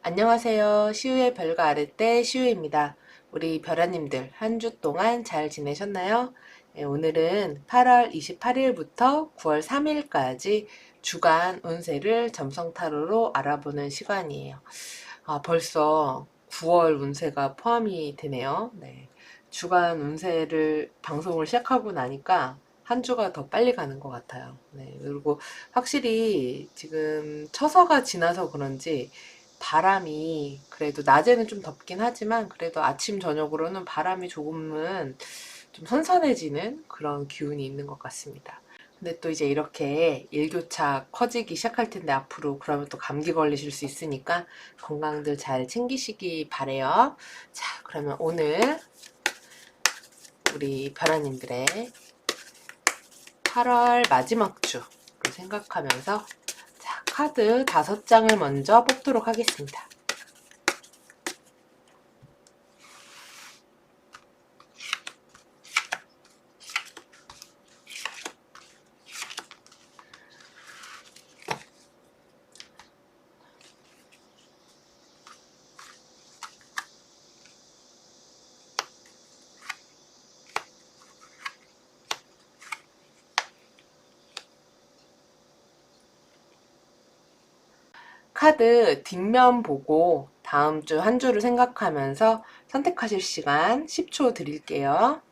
안녕하세요. 시우의 별거 아를 때 시우입니다. 우리 별아님들 한 주 동안 잘 지내셨나요? 네, 오늘은 8월 28일부터 9월 3일까지 주간 운세를 점성타로로 알아보는 시간이에요. 벌써 9월 운세가 포함이 되네요. 네. 주간 운세를 방송을 시작하고 나니까 한 주가 더 빨리 가는 것 같아요. 네. 그리고 확실히 지금 처서가 지나서 그런지 바람이 그래도 낮에는 좀 덥긴 하지만 그래도 아침 저녁으로는 바람이 조금은 좀 선선해지는 그런 기운이 있는 것 같습니다. 근데 또 이제 이렇게 일교차 커지기 시작할 텐데 앞으로 그러면 또 감기 걸리실 수 있으니까 건강들 잘 챙기시기 바래요. 자, 그러면 오늘 우리 별아님들의 8월 마지막 주를 생각하면서 자, 카드 5장을 먼저 뽑도록 하겠습니다. 카드 뒷면 보고 다음 주 한 주를 생각하면서 선택하실 시간 10초 드릴게요.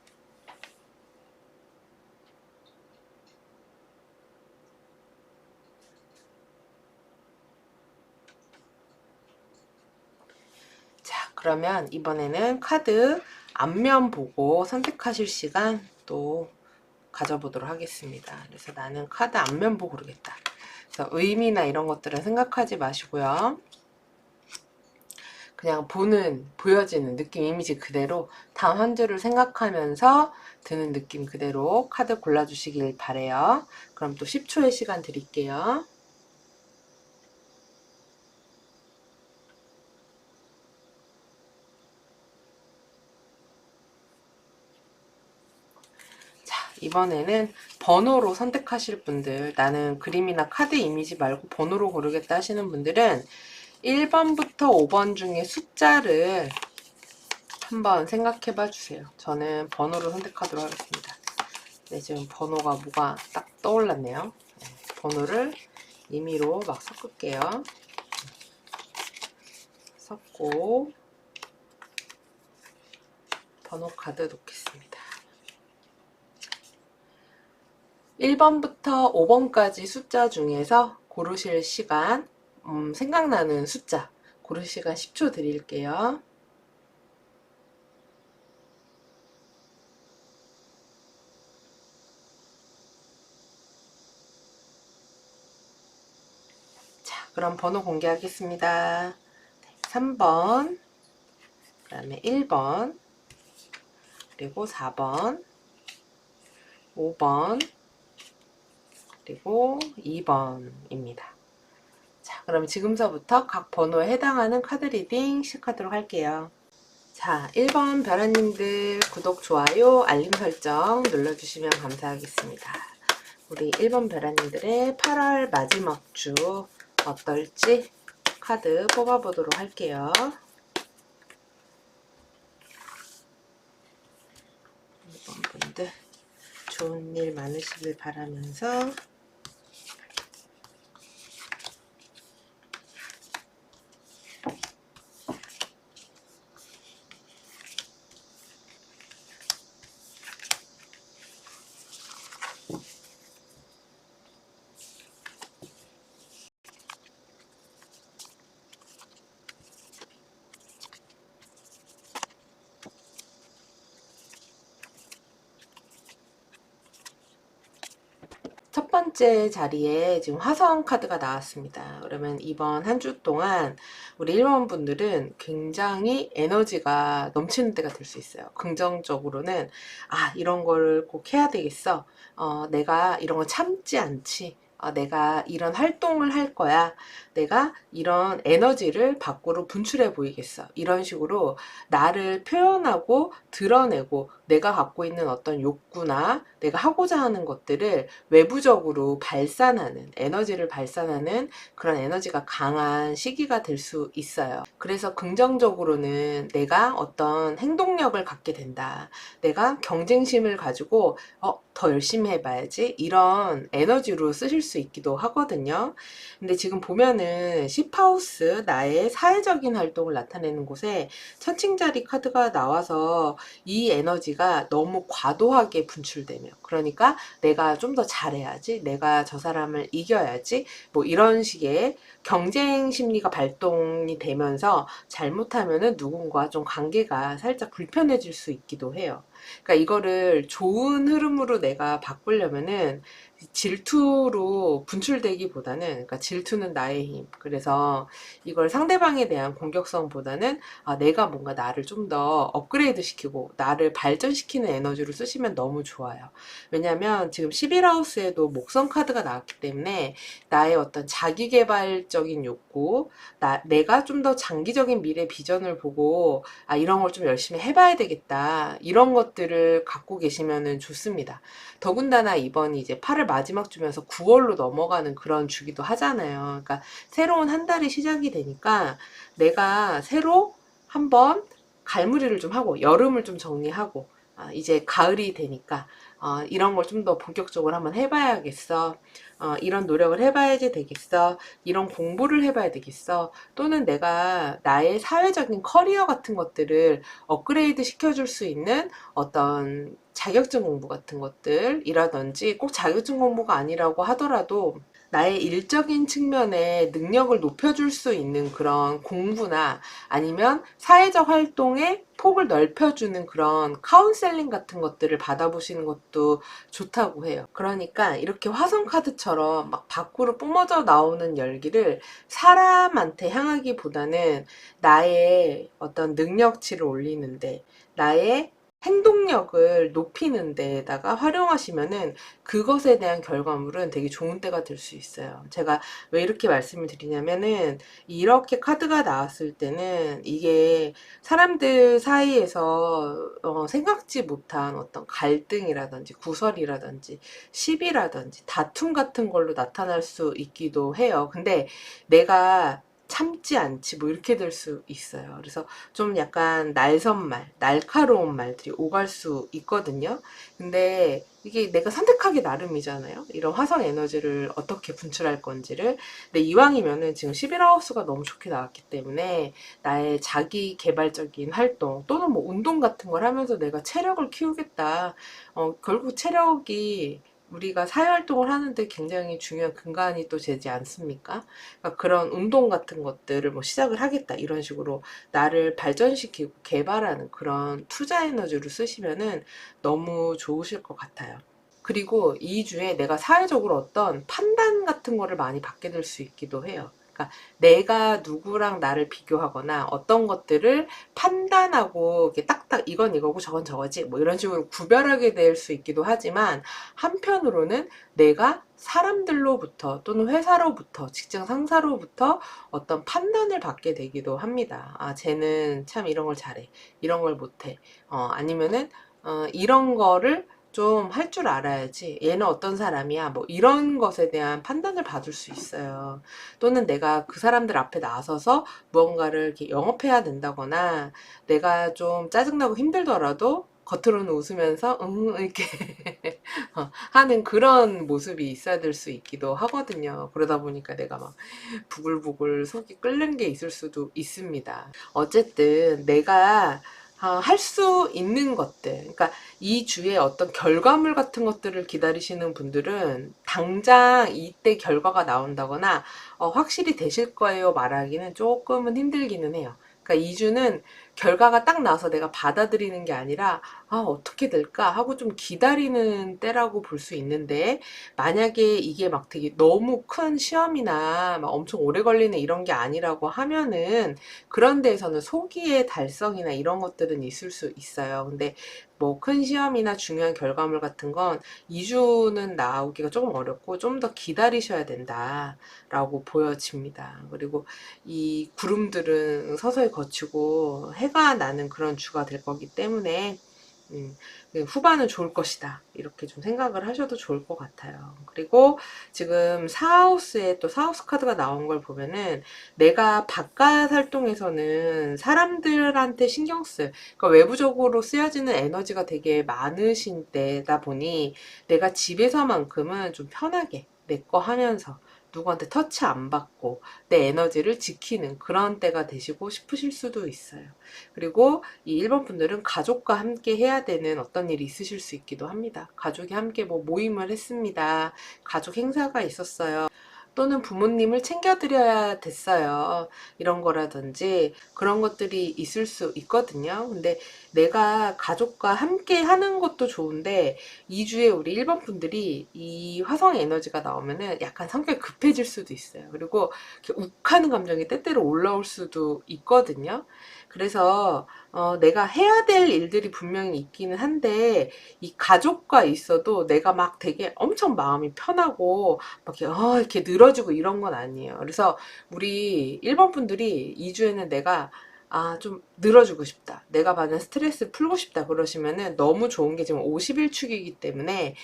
자, 그러면 이번에는 카드 앞면 보고 선택하실 시간 또 가져보도록 하겠습니다. 그래서 나는 카드 앞면 보고 고르겠다. 그래서 의미나 이런 것들은 생각하지 마시고요. 그냥 보여지는 느낌, 이미지 그대로 다음 한 주를 생각하면서 드는 느낌 그대로 카드 골라주시길 바래요. 그럼 또 10초의 시간 드릴게요. 이번에는 번호로 선택하실 분들, 나는 그림이나 카드 이미지 말고 번호로 고르겠다 하시는 분들은 1번부터 5번 중에 숫자를 한번 생각해 봐 주세요. 저는 번호로 선택하도록 하겠습니다. 네, 지금 번호가 뭐가 딱 떠올랐네요. 네, 번호를 임의로 막 섞을게요. 섞고 번호 카드 놓겠습니다. 1번부터 5번까지 숫자 중에서 고르실 시간, 생각나는 숫자 고르실 시간 10초 드릴게요. 자, 그럼 번호 공개하겠습니다. 3번, 그 다음에 1번, 그리고 4번, 5번, 그리고 2번입니다. 자, 그럼 지금서부터 각 번호에 해당하는 카드 리딩 시작하도록 할게요. 자, 1번 별아님들 구독, 좋아요, 알림 설정 눌러주시면 감사하겠습니다. 우리 1번 별아님들의 8월 마지막 주 어떨지 카드 뽑아보도록 할게요. 1번 분들 좋은 일 많으시길 바라면서 첫 번째 자리에 지금 화성 카드가 나왔습니다. 그러면 이번 한 주 동안 우리 1번 분들은 굉장히 에너지가 넘치는 때가 될 수 있어요. 긍정적으로는 이런 거를 꼭 해야 되겠어. 내가 이런 거 참지 않지. 내가 이런 활동을 할 거야. 내가 이런 에너지를 밖으로 분출해 보이겠어. 이런 식으로 나를 표현하고 드러내고 내가 갖고 있는 어떤 욕구나 내가 하고자 하는 것들을 외부적으로 발산하는, 에너지를 발산하는 그런 에너지가 강한 시기가 될 수 있어요. 그래서 긍정적으로는 내가 어떤 행동력을 갖게 된다. 내가 경쟁심을 가지고 더 열심히 해봐야지, 이런 에너지로 쓰실 수 있기도 하거든요. 근데 지금 보면은 10하우스, 나의 사회적인 활동을 나타내는 곳에 천칭자리 카드가 나와서 이 에너지가 너무 과도하게 분출되며, 그러니까 내가 좀 더 잘해야지, 내가 저 사람을 이겨야지, 뭐 이런 식의 경쟁 심리가 발동이 되면서 잘못하면은 누군가 좀 관계가 살짝 불편해질 수 있기도 해요. 그러니까 이거를 좋은 흐름으로 내가 바꾸려면은 질투로 분출되기보다는, 그러니까 질투는 나의 힘. 그래서 이걸 상대방에 대한 공격성보다는 내가 뭔가 나를 좀 더 업그레이드 시키고 나를 발전시키는 에너지로 쓰시면 너무 좋아요. 왜냐면 지금 11하우스에도 목성 카드가 나왔기 때문에 나의 어떤 자기개발적인 욕구, 내가 좀 더 장기적인 미래 비전을 보고 이런 걸 좀 열심히 해봐야 되겠다, 이런 것들을 갖고 계시면은 좋습니다. 더군다나 이번이 이제 8월 마지막 주면서 9월로 넘어가는 그런 주기도 하잖아요. 그러니까 새로운 한 달이 시작이 되니까 내가 새로 한번 갈무리를 좀 하고 여름을 좀 정리하고 이제 가을이 되니까 이런 걸 좀 더 본격적으로 한번 해봐야겠어. 이런 노력을 해봐야지 되겠어. 이런 공부를 해봐야 되겠어. 또는 내가 나의 사회적인 커리어 같은 것들을 업그레이드 시켜줄 수 있는 어떤 자격증 공부 같은 것들이라든지, 꼭 자격증 공부가 아니라고 하더라도 나의 일적인 측면의 능력을 높여줄 수 있는 그런 공부나 아니면 사회적 활동의 폭을 넓혀주는 그런 카운셀링 같은 것들을 받아보시는 것도 좋다고 해요. 그러니까 이렇게 화성 카드처럼 막 밖으로 뿜어져 나오는 열기를 사람한테 향하기보다는 나의 어떤 능력치를 올리는데, 나의 행동력을 높이는 데다가 활용하시면은 그것에 대한 결과물은 되게 좋은 때가 될 수 있어요. 제가 왜 이렇게 말씀을 드리냐면은, 이렇게 카드가 나왔을 때는 이게 사람들 사이에서 생각지 못한 어떤 갈등이라든지 구설이라든지 시비라든지 다툼 같은 걸로 나타날 수 있기도 해요. 근데 내가 참지 않지 뭐 이렇게 될 수 있어요. 그래서 좀 약간 날선말, 날카로운 말들이 오갈 수 있거든요. 근데 이게 내가 선택하기 나름이잖아요. 이런 화성 에너지를 어떻게 분출할 건지를. 근데 이왕이면은 지금 11하우스가 너무 좋게 나왔기 때문에 나의 자기 개발적인 활동 또는 뭐 운동 같은 걸 하면서 내가 체력을 키우겠다. 결국 체력이 우리가 사회활동을 하는데 굉장히 중요한 근간이 또 되지 않습니까? 그러니까 그런 운동 같은 것들을 뭐 시작을 하겠다, 이런 식으로 나를 발전시키고 개발하는 그런 투자 에너지로 쓰시면은 너무 좋으실 것 같아요. 그리고 이 주에 내가 사회적으로 어떤 판단 같은 거를 많이 받게 될 수 있기도 해요. 그러니까 내가 누구랑 나를 비교하거나 어떤 것들을 판단하고 이렇게 딱딱 이건 이거고 저건 저거지 뭐 이런 식으로 구별하게 될 수 있기도 하지만, 한편으로는 내가 사람들로부터 또는 회사로부터 직장 상사로부터 어떤 판단을 받게 되기도 합니다. 쟤는 참 이런 걸 잘해, 이런 걸 못해, 아니면은 이런 거를 좀 할 줄 알아야지, 얘는 어떤 사람이야, 뭐 이런 것에 대한 판단을 받을 수 있어요. 또는 내가 그 사람들 앞에 나서서 무언가를 이렇게 영업해야 된다거나, 내가 좀 짜증나고 힘들더라도 겉으로는 웃으면서 이렇게 하는 그런 모습이 있어야 될 수 있기도 하거든요. 그러다 보니까 내가 막 부글부글 속이 끓는 게 있을 수도 있습니다. 어쨌든 내가 할 수 있는 것들, 그러니까 이 주에 어떤 결과물 같은 것들을 기다리시는 분들은 당장 이때 결과가 나온다거나 확실히 되실 거예요 말하기는 조금은 힘들기는 해요. 그러니까 이 주는 결과가 딱 나서 내가 받아들이는 게 아니라 아, 어떻게 될까 하고 좀 기다리는 때라고 볼 수 있는데, 만약에 이게 막 되게 너무 큰 시험이나 막 엄청 오래 걸리는 이런 게 아니라고 하면은, 그런 데에서는 소기의 달성이나 이런 것들은 있을 수 있어요. 근데 뭐 큰 시험이나 중요한 결과물 같은 건 2주는 나오기가 조금 어렵고 좀 더 기다리셔야 된다라고 보여집니다. 그리고 이 구름들은 서서히 거치고 해가 나는 그런 주가 될 거기 때문에 음, 후반은 좋을 것이다. 이렇게 좀 생각을 하셔도 좋을 것 같아요. 그리고 지금 사하우스에 또 사하우스 카드가 나온 걸 보면은 내가 바깥 활동에서는 사람들한테 신경 그러니까 외부적으로 쓰여지는 에너지가 되게 많으신 때다 보니 내가 집에서만큼은 좀 편하게 내 거 하면서 누구한테 터치 안 받고 내 에너지를 지키는 그런 때가 되시고 싶으실 수도 있어요. 그리고 이 1번 분들은 가족과 함께 해야 되는 어떤 일이 있으실 수 있기도 합니다. 가족이 함께 뭐 모임을 했습니다. 가족 행사가 있었어요. 또는 부모님을 챙겨드려야 됐어요. 이런 거라든지 그런 것들이 있을 수 있거든요. 근데 내가 가족과 함께 하는 것도 좋은데 2주에 우리 1번 분들이 이 화성 에너지가 나오면은 약간 성격이 급해질 수도 있어요. 그리고 이렇게 욱하는 감정이 때때로 올라올 수도 있거든요. 그래서 내가 해야 될 일들이 분명히 있기는 한데 이 가족과 있어도 내가 막 되게 엄청 마음이 편하고 막 이렇게 늘어지고 이런 건 아니에요. 그래서 우리 1번 분들이 2주에는 내가 좀 늘어주고 싶다. 내가 받는 스트레스 풀고 싶다. 그러시면은 너무 좋은 게 지금 51축이기 때문에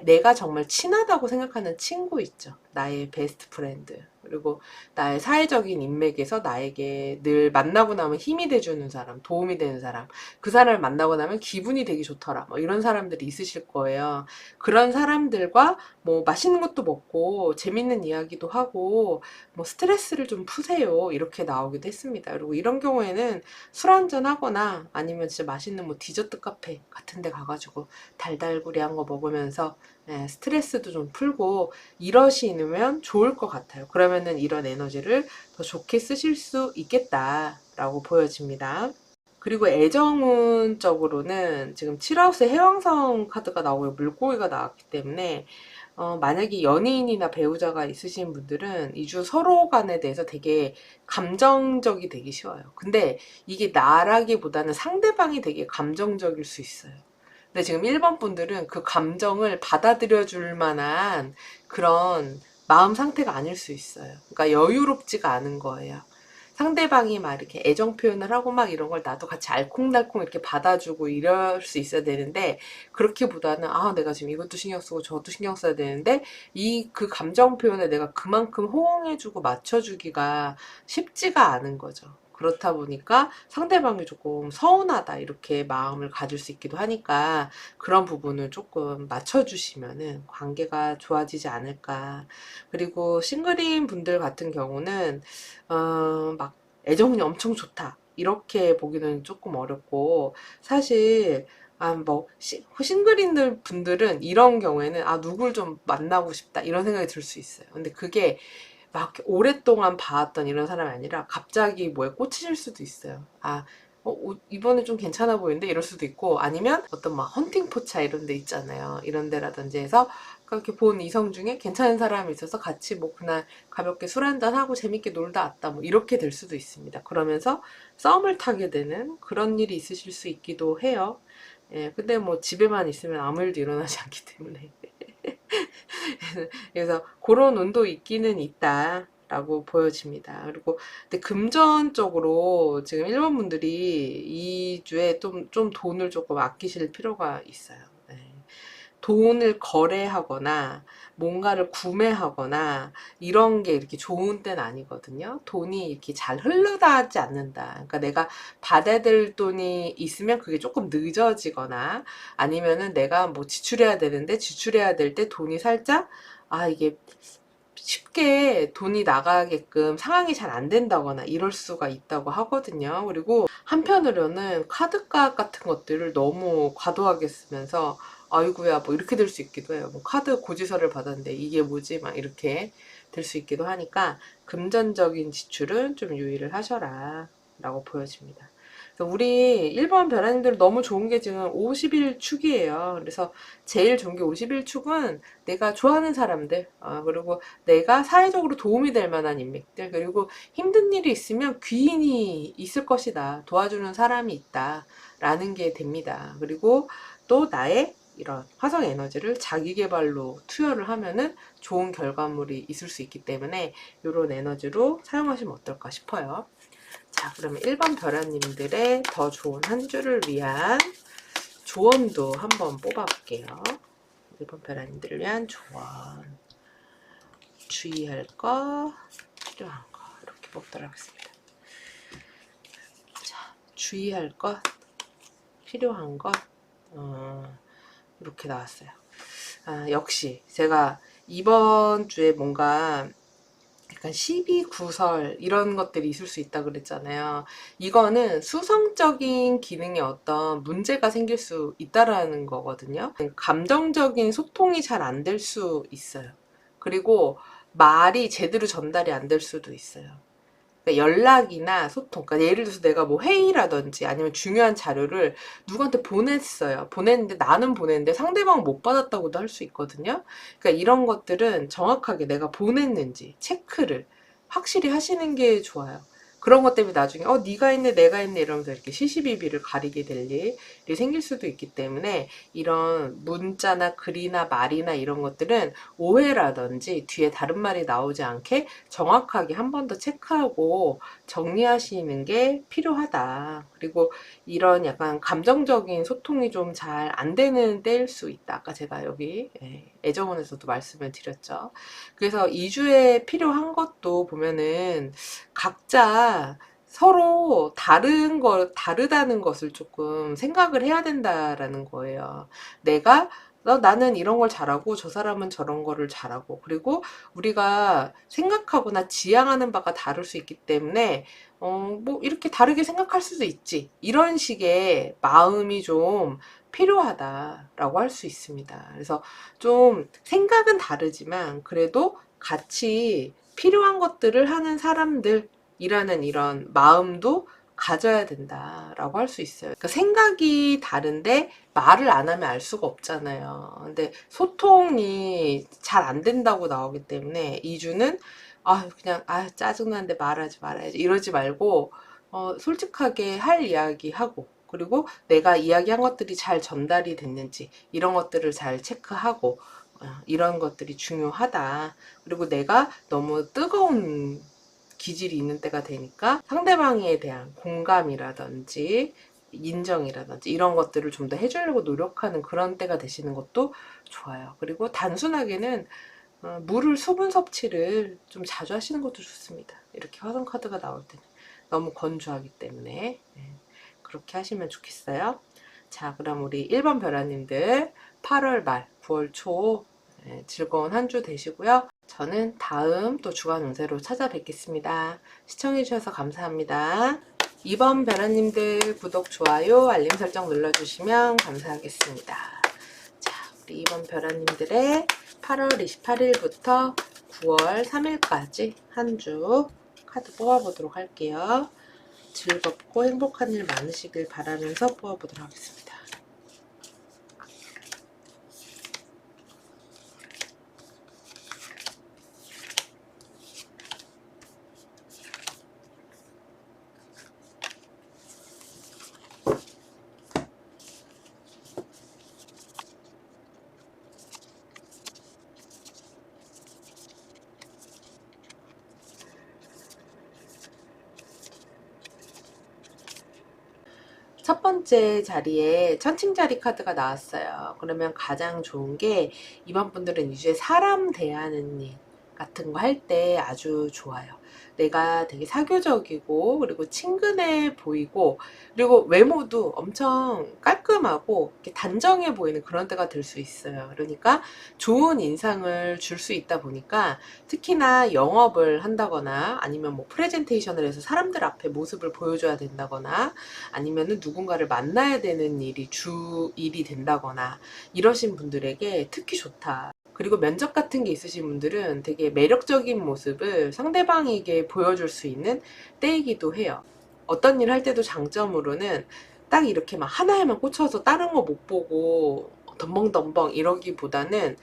내가 정말 친하다고 생각하는 친구 있죠. 나의 베스트 프렌드. 그리고 나의 사회적인 인맥에서 나에게 늘 만나고 나면 힘이 돼주는 사람, 도움이 되는 사람, 그 사람을 만나고 나면 기분이 되게 좋더라. 뭐 이런 사람들이 있으실 거예요. 그런 사람들과 뭐 맛있는 것도 먹고 재밌는 이야기도 하고 뭐 스트레스를 좀 푸세요. 이렇게 나오기도 했습니다. 그리고 이런 경우에는 술 한잔 하거나 아니면 진짜 맛있는 뭐 디저트 카페 같은 데 가가지고 달달구리한 거 먹으면서 스트레스도 좀 풀고 이러시면 좋을 것 같아요. 그러면은 이런 에너지를 더 좋게 쓰실 수 있겠다라고 보여집니다. 그리고 애정운적으로는 지금 7하우스에 해왕성 카드가 나오고 물고기가 나왔기 때문에 만약에 연인이나 배우자가 있으신 분들은 이 주 서로 간에 대해서 되게 감정적이 되기 쉬워요. 근데 이게 나라기보다는 상대방이 되게 감정적일 수 있어요. 근데 지금 1번 분들은 그 감정을 받아들여 줄 만한 그런 마음 상태가 아닐 수 있어요. 그러니까 여유롭지가 않은 거예요. 상대방이 막 이렇게 애정 표현을 하고 막 이런 걸 나도 같이 알콩달콩 이렇게 받아주고 이럴 수 있어야 되는데, 그렇기보다는 내가 지금 이것도 신경 쓰고 저것도 신경 써야 되는데 그 감정 표현에 내가 그만큼 호응해주고 맞춰주기가 쉽지가 않은 거죠. 그렇다 보니까 상대방이 조금 서운하다 이렇게 마음을 가질 수 있기도 하니까 그런 부분을 조금 맞춰주시면은 관계가 좋아지지 않을까. 그리고 싱글인 분들 같은 경우는 막 애정이 엄청 좋다 이렇게 보기는 조금 어렵고, 사실 뭐 싱글인 분들은 이런 경우에는 누굴 좀 만나고 싶다 이런 생각이 들 수 있어요. 근데 그게 막 오랫동안 봐왔던 이런 사람이 아니라 갑자기 뭐에 꽂히실 수도 있어요. 이번에 좀 괜찮아 보이는데 이럴 수도 있고, 아니면 어떤 막 헌팅 포차 이런 데 있잖아요. 이런 데라든지 해서 그렇게 본 이성 중에 괜찮은 사람이 있어서 같이 뭐 그날 가볍게 술 한잔 하고 재밌게 놀다 왔다 뭐 이렇게 될 수도 있습니다. 그러면서 썸을 타게 되는 그런 일이 있으실 수 있기도 해요. 예, 근데 뭐 집에만 있으면 아무 일도 일어나지 않기 때문에. 그래서 그런 운도 있기는 있다라고 보여집니다. 그리고 근데 금전적으로 지금 1번 분들이 2주에 좀 돈을 조금 아끼실 필요가 있어요. 네. 돈을 거래하거나 뭔가를 구매하거나 이런 게 이렇게 좋은 때는 아니거든요. 돈이 이렇게 잘 흘러가지 않는다. 그러니까 내가 받아야 될 돈이 있으면 그게 조금 늦어지거나, 아니면은 내가 뭐 지출해야 되는데 지출해야 될 때 돈이 살짝 이게 쉽게 돈이 나가게끔 상황이 잘 안 된다거나 이럴 수가 있다고 하거든요. 그리고 한편으로는 카드값 같은 것들을 너무 과도하게 쓰면서 아이고야 뭐 이렇게 될 수 있기도 해요. 뭐 카드 고지서를 받았는데 이게 뭐지 막 이렇게 될 수 있기도 하니까 금전적인 지출은 좀 유의를 하셔라 라고 보여집니다. 그래서 우리 1번 별하님들 너무 좋은 게 지금 50일 축이에요. 그래서 제일 좋은 게 50일 축은 내가 좋아하는 사람들, 그리고 내가 사회적으로 도움이 될 만한 인맥들, 그리고 힘든 일이 있으면 귀인이 있을 것이다. 도와주는 사람이 있다. 라는 게 됩니다. 그리고 또 나의 이런 화성 에너지를 자기 개발로 투여를 하면은 좋은 결과물이 있을 수 있기 때문에 이런 에너지로 사용하시면 어떨까 싶어요. 자, 그러면 1번 별아님들의 더 좋은 한 주를 위한 조언도 한번 뽑아볼게요. 1번 별아님들을 위한 조언. 주의할 거, 필요한 거. 이렇게 뽑도록 하겠습니다. 자, 주의할 것, 필요한 것, 이렇게 나왔어요. 역시 제가 이번 주에 뭔가 약간 시비, 구설 이런 것들이 있을 수 있다고 그랬잖아요. 이거는 수성적인 기능에 어떤 문제가 생길 수 있다라는 거거든요. 감정적인 소통이 잘 안 될 수 있어요. 그리고 말이 제대로 전달이 안 될 수도 있어요. 그러니까 연락이나 소통, 그러니까 예를 들어서 내가 뭐 회의라든지 아니면 중요한 자료를 누구한테 보냈어요. 보냈는데 나는 보냈는데 상대방은 못 받았다고도 할 수 있거든요. 그러니까 이런 것들은 정확하게 내가 보냈는지 체크를 확실히 하시는 게 좋아요. 그런 것 때문에 나중에 네가 했네 내가 했네 이러면서 이렇게 시시비비를 가리게 될 일이 생길 수도 있기 때문에 이런 문자나 글이나 말이나 이런 것들은 오해라든지 뒤에 다른 말이 나오지 않게 정확하게 한 번 더 체크하고 정리하시는 게 필요하다. 그리고 이런 약간 감정적인 소통이 좀 잘 안 되는 때일 수 있다. 아까 제가 여기 애정원에서도 말씀을 드렸죠. 그래서 2주에 필요한 것도 보면은 각자 서로 다르다는 것을 조금 생각을 해야 된다라는 거예요. 나는 이런 걸 잘하고 저 사람은 저런 거를 잘하고 그리고 우리가 생각하거나 지향하는 바가 다를 수 있기 때문에 뭐 이렇게 다르게 생각할 수도 있지. 이런 식의 마음이 좀 필요하다라고 할 수 있습니다. 그래서 좀 생각은 다르지만 그래도 같이 필요한 것들을 하는 사람들이라는 이런 마음도 가져야 된다라고 할 수 있어요. 그러니까 생각이 다른데 말을 안 하면 알 수가 없잖아요. 근데 소통이 잘 안 된다고 나오기 때문에 이주는 그냥 짜증나는데 말하지 이러지 말고 솔직하게 할 이야기 하고 그리고 내가 이야기한 것들이 잘 전달이 됐는지 이런 것들을 잘 체크하고 이런 것들이 중요하다. 그리고 내가 너무 뜨거운 기질이 있는 때가 되니까 상대방에 대한 공감이라든지 인정이라든지 이런 것들을 좀 더 해주려고 노력하는 그런 때가 되시는 것도 좋아요. 그리고 단순하게는 물을 수분 섭취를 좀 자주 하시는 것도 좋습니다. 이렇게 화성 카드가 나올 때는 너무 건조하기 때문에 그렇게 하시면 좋겠어요. 자, 그럼 우리 1번 별아님들 8월 말 9월 초 즐거운 한 주 되시고요. 저는 다음 또 주간 운세로 찾아뵙겠습니다. 시청해주셔서 감사합니다. 2번 별아님들 구독, 좋아요, 알림 설정 눌러주시면 감사하겠습니다. 자, 우리 2번 별아님들의 8월 28일부터 9월 3일까지 한 주 카드 뽑아보도록 할게요. 즐겁고 행복한 일 많으시길 바라면서 뽑아보도록 하겠습니다. 첫 번째 자리에 천칭자리 카드가 나왔어요. 그러면 가장 좋은 게 이번 분들은 이제 사람 대하는 일 같은 거 할 때 아주 좋아요. 내가 되게 사교적이고 그리고 친근해 보이고 그리고 외모도 엄청 깔끔하고 이렇게 단정해 보이는 그런 때가 될 수 있어요. 그러니까 좋은 인상을 줄 수 있다 보니까 특히나 영업을 한다거나 아니면 뭐 프레젠테이션을 해서 사람들 앞에 모습을 보여줘야 된다거나 아니면은 누군가를 만나야 되는 일이 주 일이 된다거나 이러신 분들에게 특히 좋다. 그리고 면접 같은 게 있으신 분들은 되게 매력적인 모습을 상대방에게 보여줄 수 있는 때이기도 해요. 어떤 일 할 때도 장점으로는 딱 이렇게 막 하나에만 꽂혀서 다른 거 못 보고 덤벙덤벙 이러기보다는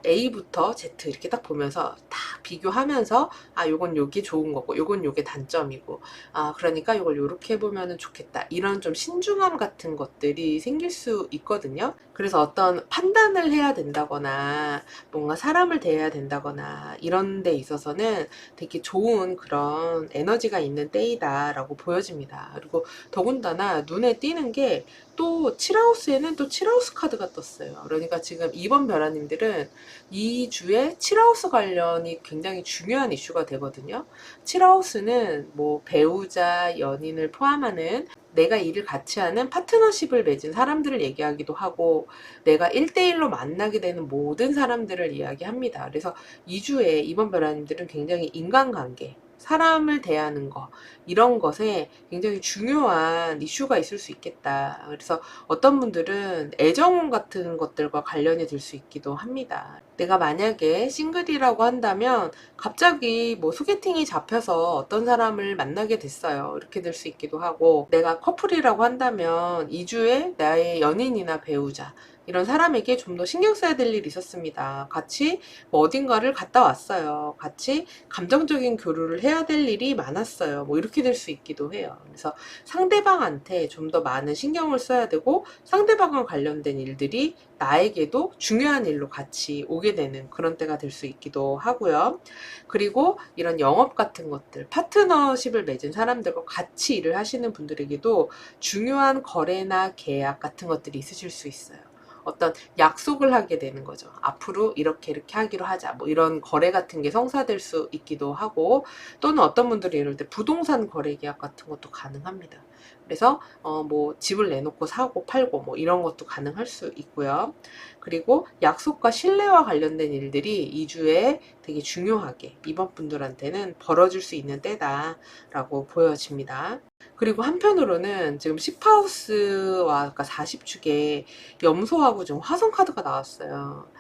A부터 Z 이렇게 딱 보면서 다 비교하면서 아 요건 요게 좋은 거고 요건 요게 단점이고 아 그러니까 요걸 요렇게 해보면 좋겠다 이런 좀 신중함 같은 것들이 생길 수 있거든요. 그래서 어떤 판단을 해야 된다거나 뭔가 사람을 대해야 된다거나 이런 데 있어서는 되게 좋은 그런 에너지가 있는 때이다 라고 보여집니다. 그리고 더군다나 눈에 띄는 게 또 7하우스에는 또 7하우스 카드가 떴어요. 그러니까 지금 이번 별아님들은 이 주에 7하우스 관련이 굉장히 중요한 이슈가 되거든요. 7하우스는 뭐 배우자, 연인을 포함하는 내가 일을 같이 하는 파트너십을 맺은 사람들을 얘기하기도 하고 내가 1대1로 만나게 되는 모든 사람들을 이야기합니다. 그래서 2주에 이번 별아님들은 굉장히 인간관계, 사람을 대하는 거 이런 것에 굉장히 중요한 이슈가 있을 수 있겠다. 그래서 어떤 분들은 애정 같은 것들과 관련이 될 수 있기도 합니다. 내가 만약에 싱글이라고 한다면 갑자기 뭐 소개팅이 잡혀서 어떤 사람을 만나게 됐어요. 이렇게 될 수 있기도 하고 내가 커플이라고 한다면 2주에 나의 연인이나 배우자 이런 사람에게 좀 더 신경 써야 될 일이 있었습니다. 같이 뭐 어딘가를 갔다 왔어요. 같이 감정적인 교류를 해야 될 일이 많았어요. 뭐 이렇게 될 수 있기도 해요. 그래서 상대방한테 좀 더 많은 신경을 써야 되고 상대방과 관련된 일들이 나에게도 중요한 일로 같이 오게 되는 그런 때가 될 수 있기도 하고요. 그리고 이런 영업 같은 것들, 파트너십을 맺은 사람들과 같이 일을 하시는 분들에게도 중요한 거래나 계약 같은 것들이 있으실 수 있어요. 어떤 약속을 하게 되는 거죠. 앞으로 이렇게 하기로 하자. 뭐 이런 거래 같은 게 성사될 수 있기도 하고 또는 어떤 분들이 이럴 때 부동산 거래 계약 같은 것도 가능합니다. 그래서 뭐 집을 내놓고 사고 팔고 뭐 이런 것도 가능할 수 있고요. 그리고 약속과 신뢰와 관련된 일들이 2주에 되게 중요하게 이번 분들한테는 벌어질 수 있는 때다라고 보여집니다. 그리고 한편으로는 지금 10하우스와 아까 40축에 염소하고 좀 화성 카드가 나왔어요.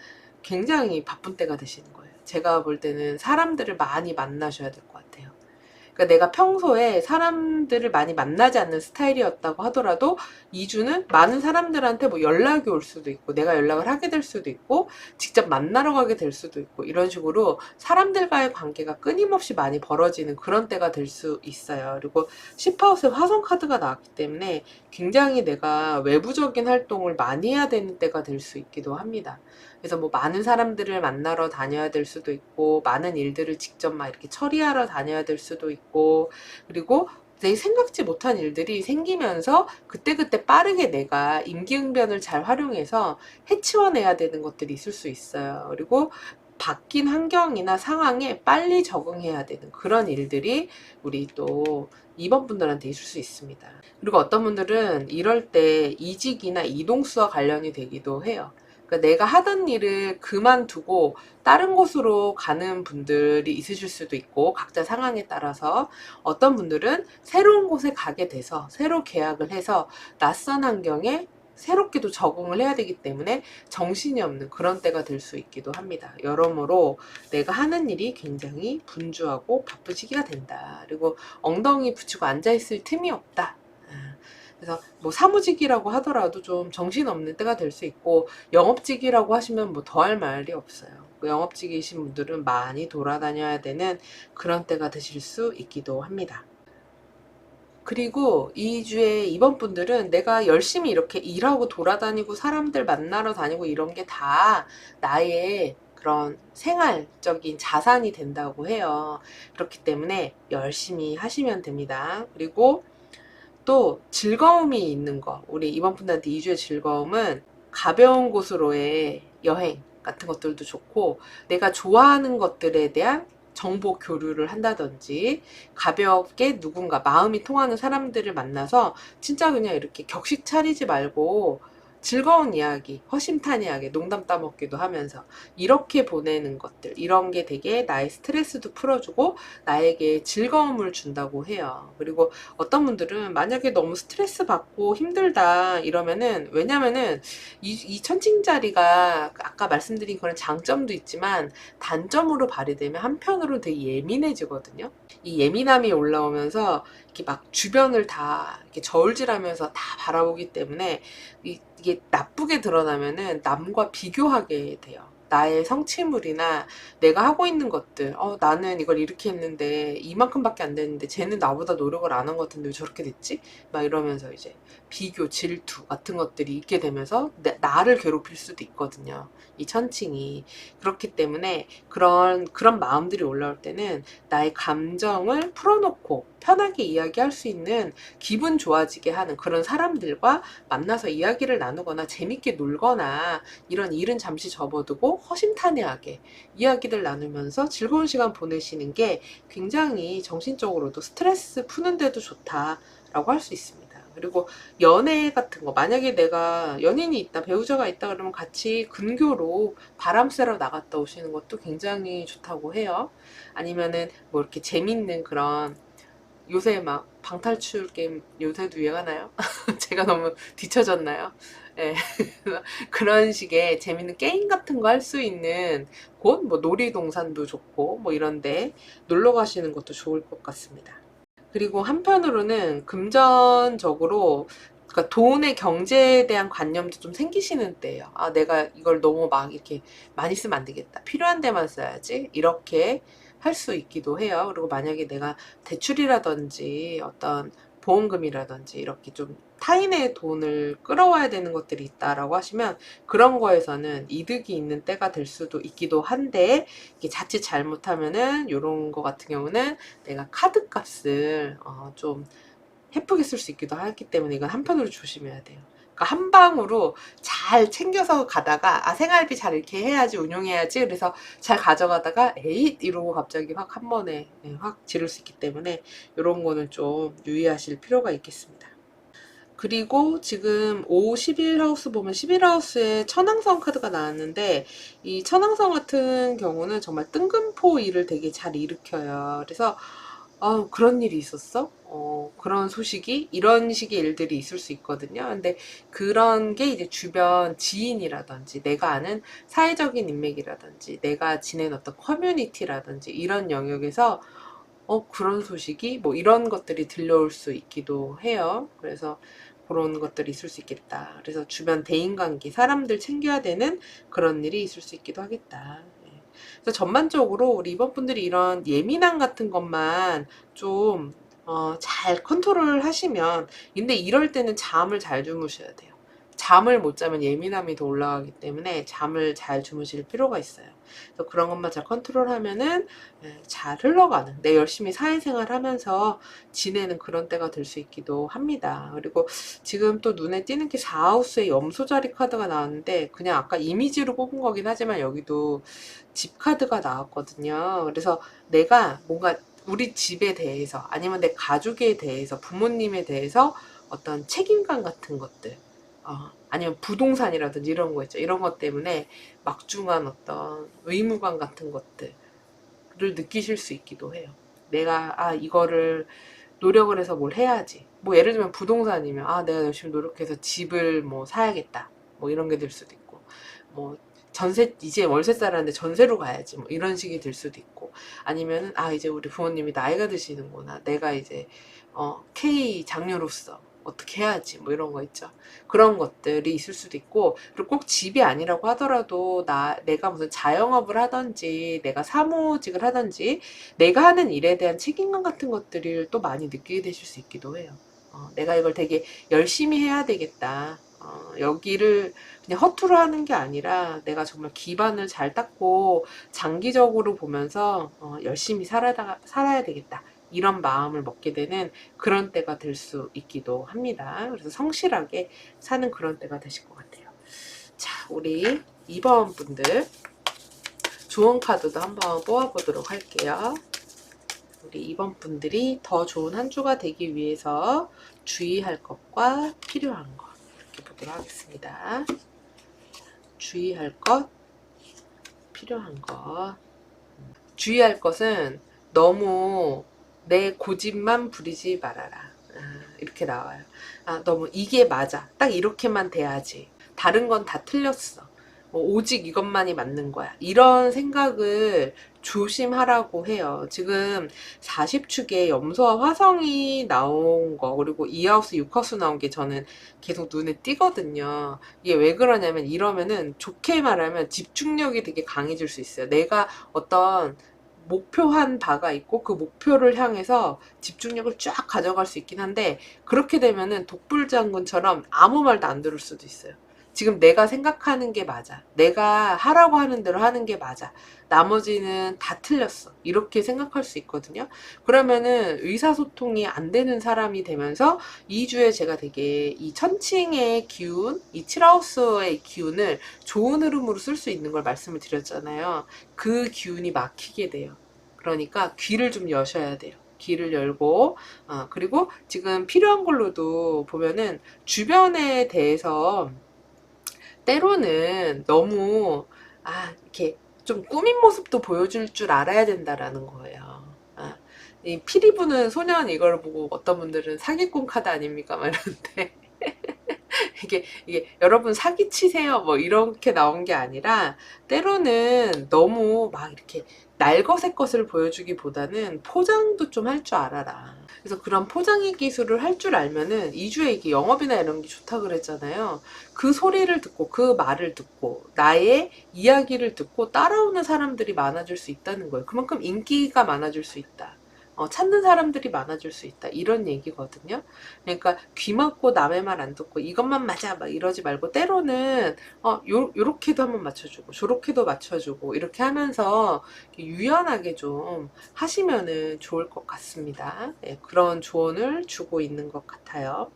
굉장히 바쁜 때가 되시는 거예요. 제가 볼 때는 사람들을 많이 만나셔야 될 것 같아요. 그러니까 내가 평소에 사람들을 많이 만나지 않는 스타일이었다고 하더라도 2주는 많은 사람들한테 뭐 연락이 올 수도 있고 내가 연락을 하게 될 수도 있고 직접 만나러 가게 될 수도 있고 이런 식으로 사람들과의 관계가 끊임없이 많이 벌어지는 그런 때가 될 수 있어요. 그리고 10하우스에 화성 카드가 나왔기 때문에 굉장히 내가 외부적인 활동을 많이 해야 되는 때가 될 수 있기도 합니다. 그래서 뭐 많은 사람들을 만나러 다녀야 될 수도 있고 많은 일들을 직접 막 이렇게 처리하러 다녀야 될 수도 있고 그리고 내 생각지 못한 일들이 생기면서 그때그때 빠르게 내가 임기응변을 잘 활용해서 해치워내야 되는 것들이 있을 수 있어요. 그리고 바뀐 환경이나 상황에 빨리 적응해야 되는 그런 일들이 우리 또 2번 분들한테 있을 수 있습니다. 그리고 어떤 분들은 이럴 때 이직이나 이동수와 관련이 되기도 해요. 그러니까 내가 하던 일을 그만두고 다른 곳으로 가는 분들이 있으실 수도 있고 각자 상황에 따라서 어떤 분들은 새로운 곳에 가게 돼서 새로 계약을 해서 낯선 환경에 새롭게도 적응을 해야 되기 때문에 정신이 없는 그런 때가 될 수 있기도 합니다. 여러모로 내가 하는 일이 굉장히 분주하고 바쁜 시기가 된다. 그리고 엉덩이 붙이고 앉아있을 틈이 없다. 그래서 뭐 사무직이라고 하더라도 좀 정신없는 때가 될 수 있고 영업직이라고 하시면 뭐 더할 말이 없어요. 영업직이신 분들은 많이 돌아다녀야 되는 그런 때가 되실 수 있기도 합니다. 그리고 2주에 이번 분들은 내가 열심히 이렇게 일하고 돌아다니고 사람들 만나러 다니고 이런 게 다 나의 그런 생활적인 자산이 된다고 해요. 그렇기 때문에 열심히 하시면 됩니다. 그리고 또 즐거움이 있는 거 우리 이번 분들한테 2주의 즐거움은 가벼운 곳으로의 여행 같은 것들도 좋고 내가 좋아하는 것들에 대한 정보 교류를 한다든지 가볍게 누군가 마음이 통하는 사람들을 만나서 진짜 그냥 이렇게 격식 차리지 말고 즐거운 이야기, 허심탄회하게 농담 따먹기도 하면서 이렇게 보내는 것들 이런 게 되게 나의 스트레스도 풀어주고 나에게 즐거움을 준다고 해요. 그리고 어떤 분들은 만약에 너무 스트레스 받고 힘들다 이러면은 왜냐면은 이 천칭자리가 아까 말씀드린 그런 장점도 있지만 단점으로 발휘되면 한편으로 되게 예민해지거든요. 이 예민함이 올라오면서 이렇게 막 주변을 다 이렇게 저울질하면서 다 바라보기 때문에 이게 나쁘게 드러나면은 남과 비교하게 돼요. 나의 성취물이나 내가 하고 있는 것들, 나는 이걸 이렇게 했는데 이만큼밖에 안 됐는데 쟤는 나보다 노력을 안 한 것 같은데 왜 저렇게 됐지? 막 이러면서 이제 비교, 질투 같은 것들이 있게 되면서 나를 괴롭힐 수도 있거든요. 이 천칭이. 그렇기 때문에 그런 마음들이 올라올 때는 나의 감정을 풀어놓고 편하게 이야기할 수 있는, 기분 좋아지게 하는 그런 사람들과 만나서 이야기를 나누거나 재밌게 놀거나, 이런 일은 잠시 접어두고 허심탄회하게 이야기를 나누면서 즐거운 시간 보내시는 게 굉장히 정신적으로도 스트레스 푸는데도 좋다라고 할 수 있습니다. 그리고 연애 같은 거, 만약에 내가 연인이 있다, 배우자가 있다 그러면 같이 근교로 바람 쐬러 나갔다 오시는 것도 굉장히 좋다고 해요. 아니면은 뭐 이렇게 재밌는 그런, 요새 막 방탈출 게임 요새도 유행하나요? 제가 너무 뒤처졌나요? 예. 그런 식의 재밌는 게임 같은 거 할 수 있는 곳, 뭐 놀이동산도 좋고 뭐 이런데 놀러 가시는 것도 좋을 것 같습니다. 그리고 한편으로는 금전적으로, 그러니까 돈의 경제에 대한 관념도 좀 생기시는 때예요. 아, 내가 이걸 너무 막 이렇게 많이 쓰면 안 되겠다. 필요한 데만 써야지. 이렇게 할 수 있기도 해요. 그리고 만약에 내가 대출이라든지 어떤 보험금이라든지 이렇게 좀 타인의 돈을 끌어와야 되는 것들이 있다라고 하시면, 그런 거에서는 이득이 있는 때가 될 수도 있기도 한데, 이게 자칫 잘못하면은 이런 거 같은 경우는 내가 카드 값을 좀 헤프게 쓸 수 있기도 하기 때문에 이건 한편으로 조심해야 돼요. 그러니까 한 방으로 잘 챙겨서 가다가, 아, 생활비 잘 이렇게 해야지, 운용해야지, 그래서 잘 가져가다가 에잇 이러고 갑자기 확 한 번에 확 지를 수 있기 때문에 이런 거는 좀 유의하실 필요가 있겠습니다. 그리고 지금 5, 11하우스 보면 11하우스에 천왕성 카드가 나왔는데, 이 천왕성 같은 경우는 정말 뜬금포 일을 되게 잘 일으켜요. 그래서 그런 일이 있었어? 그런 소식이, 이런 식의 일들이 있을 수 있거든요. 근데 그런 게 이제 주변 지인이라든지 내가 아는 사회적인 인맥이라든지 내가 지낸 어떤 커뮤니티라든지 이런 영역에서 그런 소식이 뭐 이런 것들이 들려올 수 있기도 해요. 그래서 그런 것들이 있을 수 있겠다. 그래서 주변 대인관계, 사람들 챙겨야 되는 그런 일이 있을 수 있기도 하겠다. 예. 그래서 전반적으로 우리 이번분들이 이런 예민함 같은 것만 좀 잘 컨트롤 하시면, 근데 이럴 때는 잠을 잘 주무셔야 돼요. 잠을 못 자면 예민함이 더 올라가기 때문에 잠을 잘 주무실 필요가 있어요. 그래서 그런 것만 잘 컨트롤하면은 잘 흘러가는, 내 열심히 사회생활 하면서 지내는 그런 때가 될 수 있기도 합니다. 그리고 지금 또 눈에 띄는 게 4하우스에 염소자리 카드가 나왔는데, 그냥 아까 이미지로 뽑은 거긴 하지만 여기도 집 카드가 나왔거든요. 그래서 내가 뭔가 우리 집에 대해서, 아니면 내 가족에 대해서, 부모님에 대해서 어떤 책임감 같은 것들, 아니면 부동산이라든지 이런 거 있죠. 이런 것 때문에 막중한 어떤 의무감 같은 것들을 느끼실 수 있기도 해요. 내가 이거를 노력을 해서 뭘 해야지. 뭐 예를 들면 부동산이면 내가 열심히 노력해서 집을 뭐 사야겠다. 뭐 이런 게 될 수도 있고, 뭐 전세, 이제 월세 살았는데 전세로 가야지, 뭐 이런 식이 될 수도 있고, 아니면은 이제 우리 부모님이 나이가 드시는구나, 내가 이제 K 장녀로서 어떻게 해야지, 뭐 이런 거 있죠. 그런 것들이 있을 수도 있고, 그리고 꼭 집이 아니라고 하더라도 내가 무슨 자영업을 하든지 내가 사무직을 하든지 내가 하는 일에 대한 책임감 같은 것들을 또 많이 느끼게 되실 수 있기도 해요. 내가 이걸 되게 열심히 해야 되겠다. 여기를 그냥 허투루 하는 게 아니라 내가 정말 기반을 잘 닦고 장기적으로 보면서 열심히 살아야 되겠다. 이런 마음을 먹게 되는 그런 때가 될 수 있기도 합니다. 그래서 성실하게 사는 그런 때가 되실 것 같아요. 자, 우리 2번 분들 조언 카드도 한번 뽑아보도록 할게요. 우리 2번 분들이 더 좋은 한 주가 되기 위해서 주의할 것과 필요한 것, 이렇게 보도록 하겠습니다. 주의할 것, 필요한 것. 주의할 것은 너무 내 고집만 부리지 말아라. 이렇게 나와요. 너무 이게 맞아, 딱 이렇게만 돼야지, 다른 건 다 틀렸어, 오직 이것만이 맞는 거야. 이런 생각을 조심하라고 해요. 지금 40축에 염소와 화성이 나온 거, 그리고 2하우스, 6하우스 나온 게 저는 계속 눈에 띄거든요. 이게 왜 그러냐면, 이러면은 좋게 말하면 집중력이 되게 강해질 수 있어요. 내가 어떤 목표한 바가 있고 그 목표를 향해서 집중력을 쫙 가져갈 수 있긴 한데, 그렇게 되면은 독불장군처럼 아무 말도 안 들을 수도 있어요. 지금 내가 생각하는 게 맞아. 내가 하라고 하는 대로 하는 게 맞아. 나머지는 다 틀렸어. 이렇게 생각할 수 있거든요. 그러면은 의사소통이 안 되는 사람이 되면서 2주에 제가 되게 이 천칭의 기운, 이 칠하우스의 기운을 좋은 흐름으로 쓸 수 있는 걸 말씀을 드렸잖아요. 그 기운이 막히게 돼요. 그러니까 귀를 좀 여셔야 돼요. 귀를 열고, 그리고 지금 필요한 걸로도 보면은 주변에 대해서 때로는 너무 이렇게 좀 꾸민 모습도 보여줄 줄 알아야 된다라는 거예요. 이 피리 부는 소년 이걸 보고 어떤 분들은 사기꾼 카드 아닙니까? 막 이러는데 이게 여러분 사기치세요 뭐 이렇게 나온 게 아니라, 때로는 너무 막 이렇게 날것의 것을 보여주기보다는 포장도 좀 할 줄 알아라. 그래서 그런 포장의 기술을 할 줄 알면은 2주에 이게 영업이나 이런 게 좋다 그랬잖아요. 그 소리를 듣고 그 말을 듣고 나의 이야기를 듣고 따라오는 사람들이 많아질 수 있다는 거예요. 그만큼 인기가 많아질 수 있다. 찾는 사람들이 많아질 수 있다. 이런 얘기거든요. 그러니까 귀 막고 남의 말 안 듣고 이것만 맞아 막 이러지 말고, 때로는 요렇게도 한번 맞춰주고 저렇게도 맞춰주고 이렇게 하면서 유연하게 좀 하시면은 좋을 것 같습니다. 네, 그런 조언을 주고 있는 것 같아요.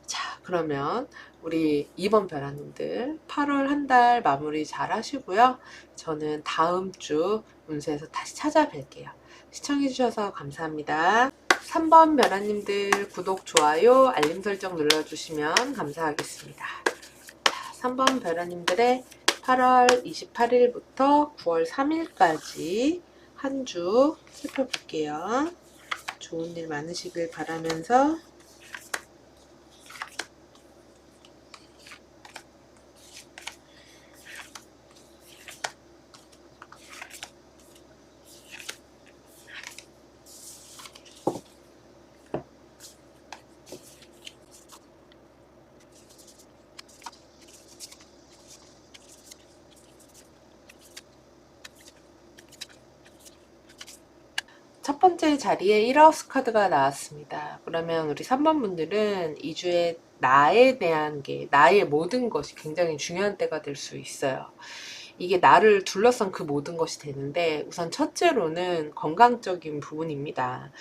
자, 그러면 우리 2번 벼라님들 8월 한 달 마무리 잘 하시고요. 저는 다음 주 운세에서 다시 찾아뵐게요. 시청해주셔서 감사합니다. 3번 벼라님들 구독, 좋아요, 알림 설정 눌러주시면 감사하겠습니다. 자, 3번 벼라님들의 8월 28일부터 9월 3일까지 한 주 살펴볼게요. 좋은 일 많으시길 바라면서 첫 번째 자리에 1하우스 카드가 나왔습니다. 그러면 우리 3번 분들은 2주에 나에 대한 게, 나의 모든 것이 굉장히 중요한 때가 될 수 있어요. 이게 나를 둘러싼 그 모든 것이 되는데, 우선 첫째로는 건강적인 부분입니다.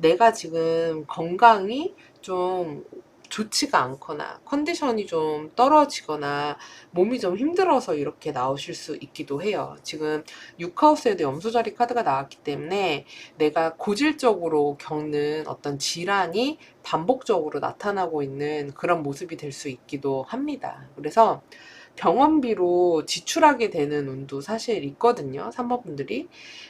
내가 지금 건강이 좀 좋지가 않거나 컨디션이 좀 떨어지거나 몸이 좀 힘들어서 이렇게 나오실 수 있기도 해요. 지금 6하우스에도 염소자리 카드가 나왔기 때문에 내가 고질적으로 겪는 어떤 질환이 반복적으로 나타나고 있는 그런 모습이 될 수 있기도 합니다. 그래서 병원비로 지출하게 되는 운도 사실 있거든요. 3번 분들이.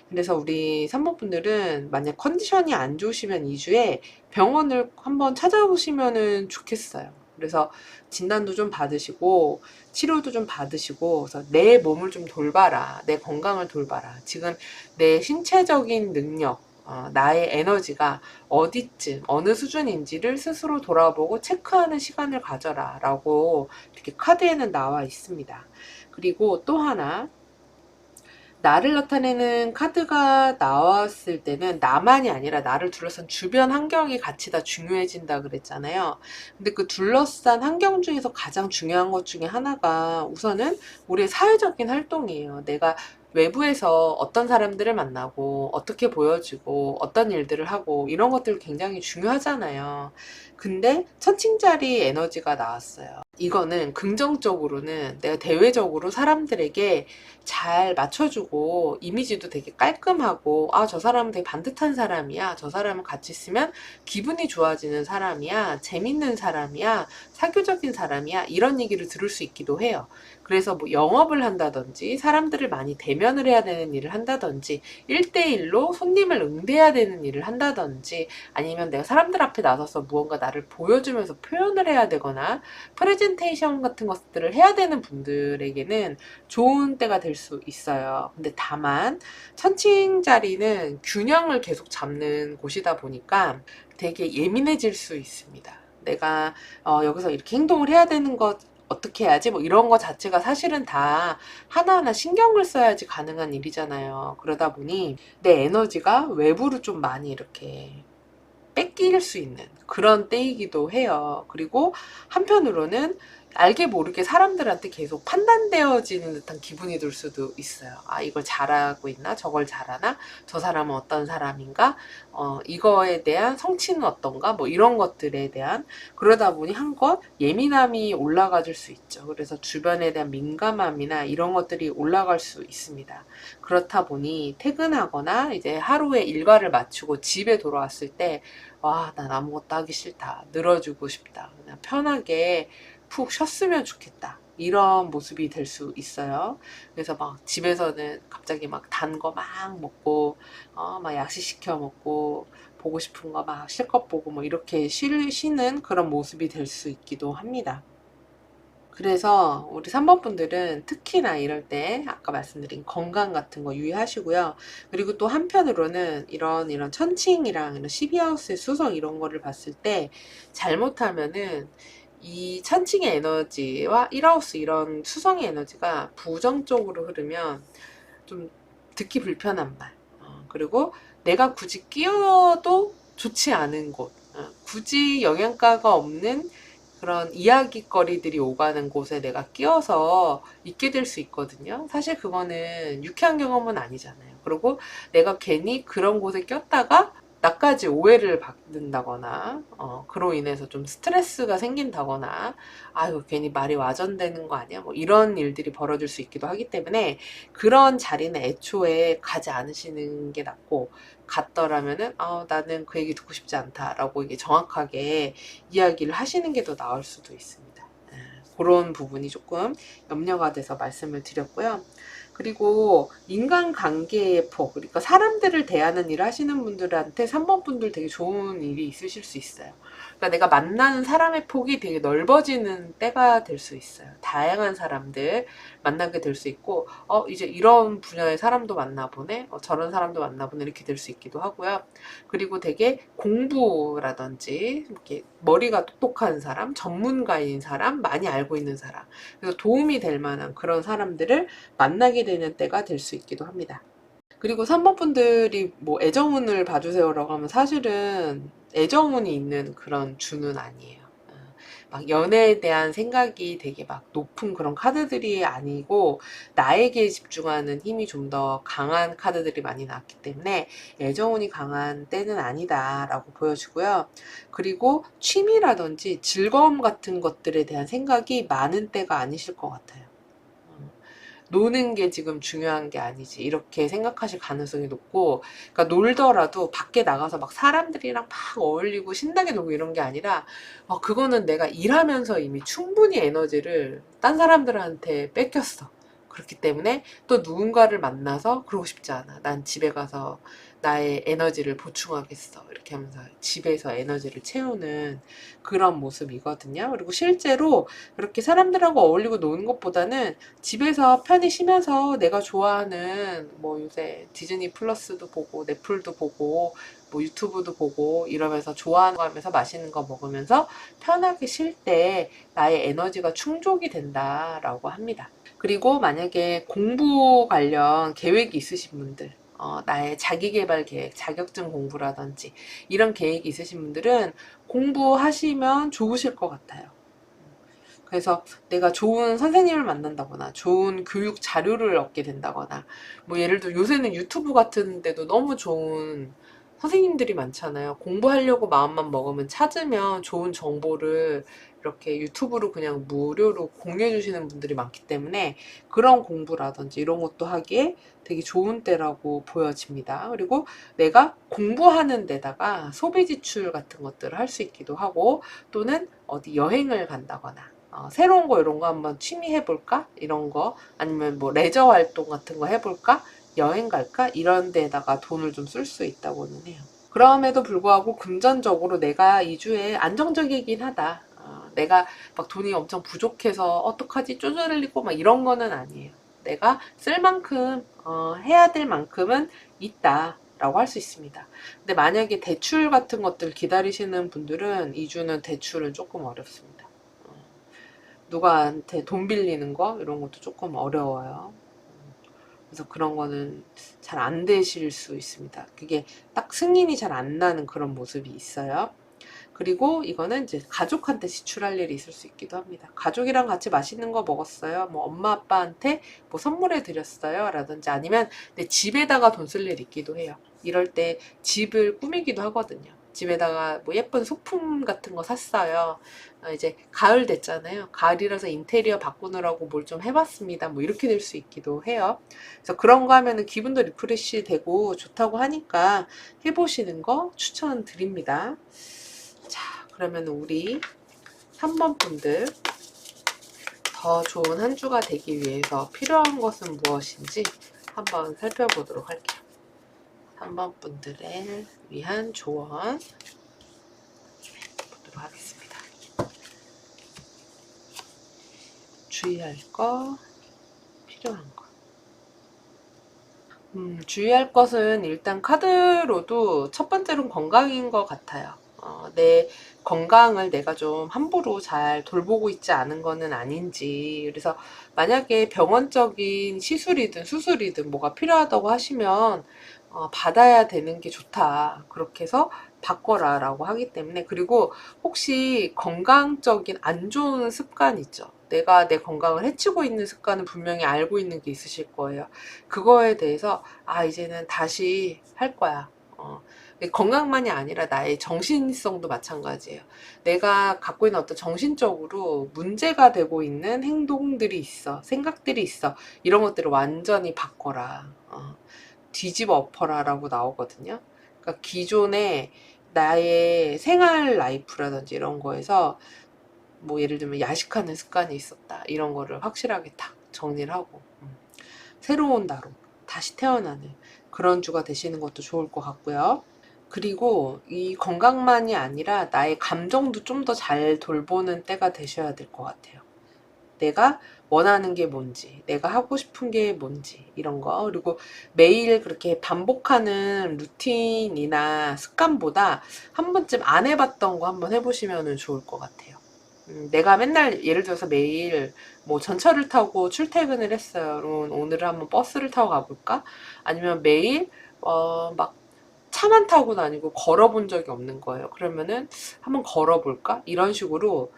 그래서 우리 3번 분들은 만약 컨디션이 안 좋으시면 2주에 병원을 한번 찾아보시면 좋겠어요. 그래서 진단도 좀 받으시고 치료도 좀 받으시고, 그래서 내 몸을 좀 돌봐라. 내 건강을 돌봐라. 지금 내 신체적인 능력, 나의 에너지가 어디쯤, 어느 수준인지를 스스로 돌아보고 체크하는 시간을 가져라 라고 이렇게 카드에는 나와 있습니다. 그리고 또 하나, 나를 나타내는 카드가 나왔을 때는 나만이 아니라 나를 둘러싼 주변 환경이 같이 다 중요해진다 그랬잖아요. 근데 그 둘러싼 환경 중에서 가장 중요한 것 중에 하나가 우선은 우리의 사회적인 활동이에요. 내가 외부에서 어떤 사람들을 만나고 어떻게 보여지고 어떤 일들을 하고 이런 것들 굉장히 중요하잖아요. 근데 천칭자리 에너지가 나왔어요. 이거는 긍정적으로는 내가 대외적으로 사람들에게 잘 맞춰주고 이미지도 되게 깔끔하고, 저 사람은 되게 반듯한 사람이야, 저 사람은 같이 있으면 기분이 좋아지는 사람이야, 재밌는 사람이야, 사교적인 사람이야, 이런 얘기를 들을 수 있기도 해요. 그래서 뭐 영업을 한다든지 사람들을 많이 대면을 해야 되는 일을 한다든지 1대1로 손님을 응대해야 되는 일을 한다든지, 아니면 내가 사람들 앞에 나서서 무언가 나를 보여주면서 표현을 해야 되거나 프레젠테이션 같은 것들을 해야 되는 분들에게는 좋은 때가 될 수 있어요. 근데 다만 천칭 자리는 균형을 계속 잡는 곳이다 보니까 되게 예민해질 수 있습니다. 내가 여기서 이렇게 행동을 해야 되는 것 어떻게 해야지? 뭐 이런 거 자체가 사실은 다 하나하나 신경을 써야지 가능한 일이잖아요. 그러다 보니 내 에너지가 외부로 좀 많이 이렇게 뺏길 수 있는 그런 때이기도 해요. 그리고 한편으로는 알게 모르게 사람들한테 계속 판단되어지는 듯한 기분이 들 수도 있어요. 아, 이걸 잘하고 있나? 저걸 잘하나? 저 사람은 어떤 사람인가? 이거에 대한 성취는 어떤가? 뭐 이런 것들에 대한 그러다 보니 한껏 예민함이 올라가질 수 있죠. 그래서 주변에 대한 민감함이나 이런 것들이 올라갈 수 있습니다. 그렇다 보니 퇴근하거나 이제 하루의 일과를 마치고 집에 돌아왔을 때 와, 난 아무것도 하기 싫다. 늘어지고 싶다. 그냥 편하게 푹 쉬었으면 좋겠다. 이런 모습이 될 수 있어요. 그래서 막 집에서는 갑자기 막 단 거 막 먹고, 막 약식 시켜 먹고, 보고 싶은 거 막 실컷 보고 뭐 이렇게 쉬는 그런 모습이 될 수 있기도 합니다. 그래서 우리 3번 분들은 특히나 이럴 때 아까 말씀드린 건강 같은 거 유의하시고요. 그리고 또 한편으로는 이런 천칭이랑 이런 12하우스의 수성 이런 거를 봤을 때 잘못하면은 이 천칭의 에너지와 1하우스 이런 수성의 에너지가 부정적으로 흐르면 좀 듣기 불편한 말. 그리고 내가 굳이 끼어도 좋지 않은 곳. 굳이 영양가가 없는 그런 이야기거리들이 오가는 곳에 내가 끼어서 있게 될 수 있거든요. 사실 그거는 유쾌한 경험은 아니잖아요. 그리고 내가 괜히 그런 곳에 꼈다가 나까지 오해를 받는다거나, 그로 인해서 좀 스트레스가 생긴다거나, 아유, 괜히 말이 와전되는 거 아니야? 뭐 이런 일들이 벌어질 수 있기도 하기 때문에 그런 자리는 애초에 가지 않으시는 게 낫고, 갔더라면은, 나는 그 얘기 듣고 싶지 않다라고 이게 정확하게 이야기를 하시는 게 더 나을 수도 있습니다. 그런 부분이 조금 염려가 돼서 말씀을 드렸고요. 그리고 인간관계의 폭, 그러니까 사람들을 대하는 일을 하시는 분들한테 3번 분들 되게 좋은 일이 있으실 수 있어요. 그러니까 내가 만나는 사람의 폭이 되게 넓어지는 때가 될 수 있어요. 다양한 사람들 만나게 될 수 있고, 이제 이런 분야의 사람도 만나보네, 저런 사람도 만나보네, 이렇게 될 수 있기도 하고요. 그리고 되게 공부라든지, 이렇게 머리가 똑똑한 사람, 전문가인 사람, 많이 알고 있는 사람, 그래서 도움이 될 만한 그런 사람들을 만나게 되는 때가 될 수 있기도 합니다. 그리고 3번 분들이 뭐 애정운을 봐주세요라고 하면 사실은 애정운이 있는 그런 주는 아니에요. 막 연애에 대한 생각이 되게 막 높은 그런 카드들이 아니고 나에게 집중하는 힘이 좀 더 강한 카드들이 많이 나왔기 때문에 애정운이 강한 때는 아니다라고 보여지고요. 그리고 취미라든지 즐거움 같은 것들에 대한 생각이 많은 때가 아니실 것 같아요. 노는 게 지금 중요한 게 아니지 이렇게 생각하실 가능성이 높고, 그러니까 놀더라도 밖에 나가서 막 사람들이랑 막 어울리고 신나게 놀고 이런 게 아니라 그거는 내가 일하면서 이미 충분히 에너지를 딴 사람들한테 뺏겼어. 그렇기 때문에 또 누군가를 만나서 그러고 싶지 않아. 난 집에 가서 나의 에너지를 보충하겠어. 이렇게 하면서 집에서 에너지를 채우는 그런 모습이거든요. 그리고 실제로 그렇게 사람들하고 어울리고 노는 것보다는 집에서 편히 쉬면서 내가 좋아하는 뭐 요새 디즈니 플러스도 보고 넷플도 보고 뭐 유튜브도 보고 이러면서 좋아하는 거 하면서 맛있는 거 먹으면서 편하게 쉴 때 나의 에너지가 충족이 된다라고 합니다. 그리고 만약에 공부 관련 계획이 있으신 분들, 나의 자기계발 계획, 자격증 공부라든지 이런 계획이 있으신 분들은 공부하시면 좋으실 것 같아요. 그래서 내가 좋은 선생님을 만난다거나 좋은 교육 자료를 얻게 된다거나 뭐 예를 들어 요새는 유튜브 같은 데도 너무 좋은 선생님들이 많잖아요. 공부하려고 마음만 먹으면 찾으면 좋은 정보를 이렇게 유튜브로 그냥 무료로 공유해 주시는 분들이 많기 때문에 그런 공부라든지 이런 것도 하기에 되게 좋은 때라고 보여집니다. 그리고 내가 공부하는 데다가 소비 지출 같은 것들을 할 수 있기도 하고, 또는 어디 여행을 간다거나 새로운 거 이런 거 한번 취미 해볼까? 이런 거 아니면 뭐 레저 활동 같은 거 해볼까? 여행 갈까? 이런 데다가 돈을 좀 쓸 수 있다고는 해요. 그럼에도 불구하고 금전적으로 내가 2주에 안정적이긴 하다. 내가 막 돈이 엄청 부족해서 어떡하지 쪼저리고 막 이런 거는 아니에요. 내가 쓸 만큼 해야 될 만큼은 있다 라고 할 수 있습니다. 근데 만약에 대출 같은 것들 기다리시는 분들은 2주는 대출은 조금 어렵습니다. 누구한테 돈 빌리는 거 이런 것도 조금 어려워요. 그래서 그런 거는 잘 안 되실 수 있습니다. 그게 딱 승인이 잘 안 나는 그런 모습이 있어요. 그리고 이거는 이제 가족한테 지출할 일이 있을 수 있기도 합니다. 가족이랑 같이 맛있는 거 먹었어요. 뭐 엄마 아빠한테 뭐 선물해 드렸어요. 라든지 아니면 내 집에다가 돈 쓸 일 있기도 해요. 이럴 때 집을 꾸미기도 하거든요. 집에다가 뭐 예쁜 소품 같은 거 샀어요. 이제 가을 됐잖아요. 가을이라서 인테리어 바꾸느라고 뭘 좀 해봤습니다. 뭐 이렇게 될 수 있기도 해요. 그래서 그런 거 하면은 기분도 리프레시 되고 좋다고 하니까 해보시는 거 추천드립니다. 자, 그러면 우리 3번 분들 더 좋은 한 주가 되기 위해서 필요한 것은 무엇인지 한번 살펴보도록 할게요. 3번 분들을 위한 조언 보도록 하겠습니다. 주의할 거, 필요한 거. 주의할 것은 일단 카드로도 첫 번째로는 건강인 것 같아요. 내 건강을 내가 좀 함부로 잘 돌보고 있지 않은 거는 아닌지. 그래서 만약에 병원적인 시술이든 수술이든 뭐가 필요하다고 하시면 받아야 되는 게 좋다. 그렇게 해서 바꿔라 라고 하기 때문에. 그리고 혹시 건강적인 안 좋은 습관 있죠. 내가 내 건강을 해치고 있는 습관은 분명히 알고 있는 게 있으실 거예요. 그거에 대해서 이제는 다시 할 거야. 건강만이 아니라 나의 정신성도 마찬가지예요. 내가 갖고 있는 어떤 정신적으로 문제가 되고 있는 행동들이 있어, 생각들이 있어. 이런 것들을 완전히 바꿔라. 뒤집어 엎어라 라고 나오거든요. 그러니까 기존에 나의 생활 라이프라든지 이런 거에서 뭐 예를 들면 야식하는 습관이 있었다. 이런 거를 확실하게 딱 정리를 하고 새로운 나로 다시 태어나는 그런 주가 되시는 것도 좋을 것 같고요. 그리고 이 건강만이 아니라 나의 감정도 좀 더 잘 돌보는 때가 되셔야 될 것 같아요. 내가 원하는 게 뭔지, 내가 하고 싶은 게 뭔지, 이런 거. 그리고 매일 그렇게 반복하는 루틴이나 습관보다 한 번쯤 안 해봤던 거 한번 해보시면 좋을 것 같아요. 내가 맨날 예를 들어서 매일 뭐 전철을 타고 출퇴근을 했어요. 그럼 오늘은 한번 버스를 타고 가볼까? 아니면 매일 막 차만 타고 다니고 걸어본 적이 없는 거예요. 그러면은 한번 걸어볼까? 이런 식으로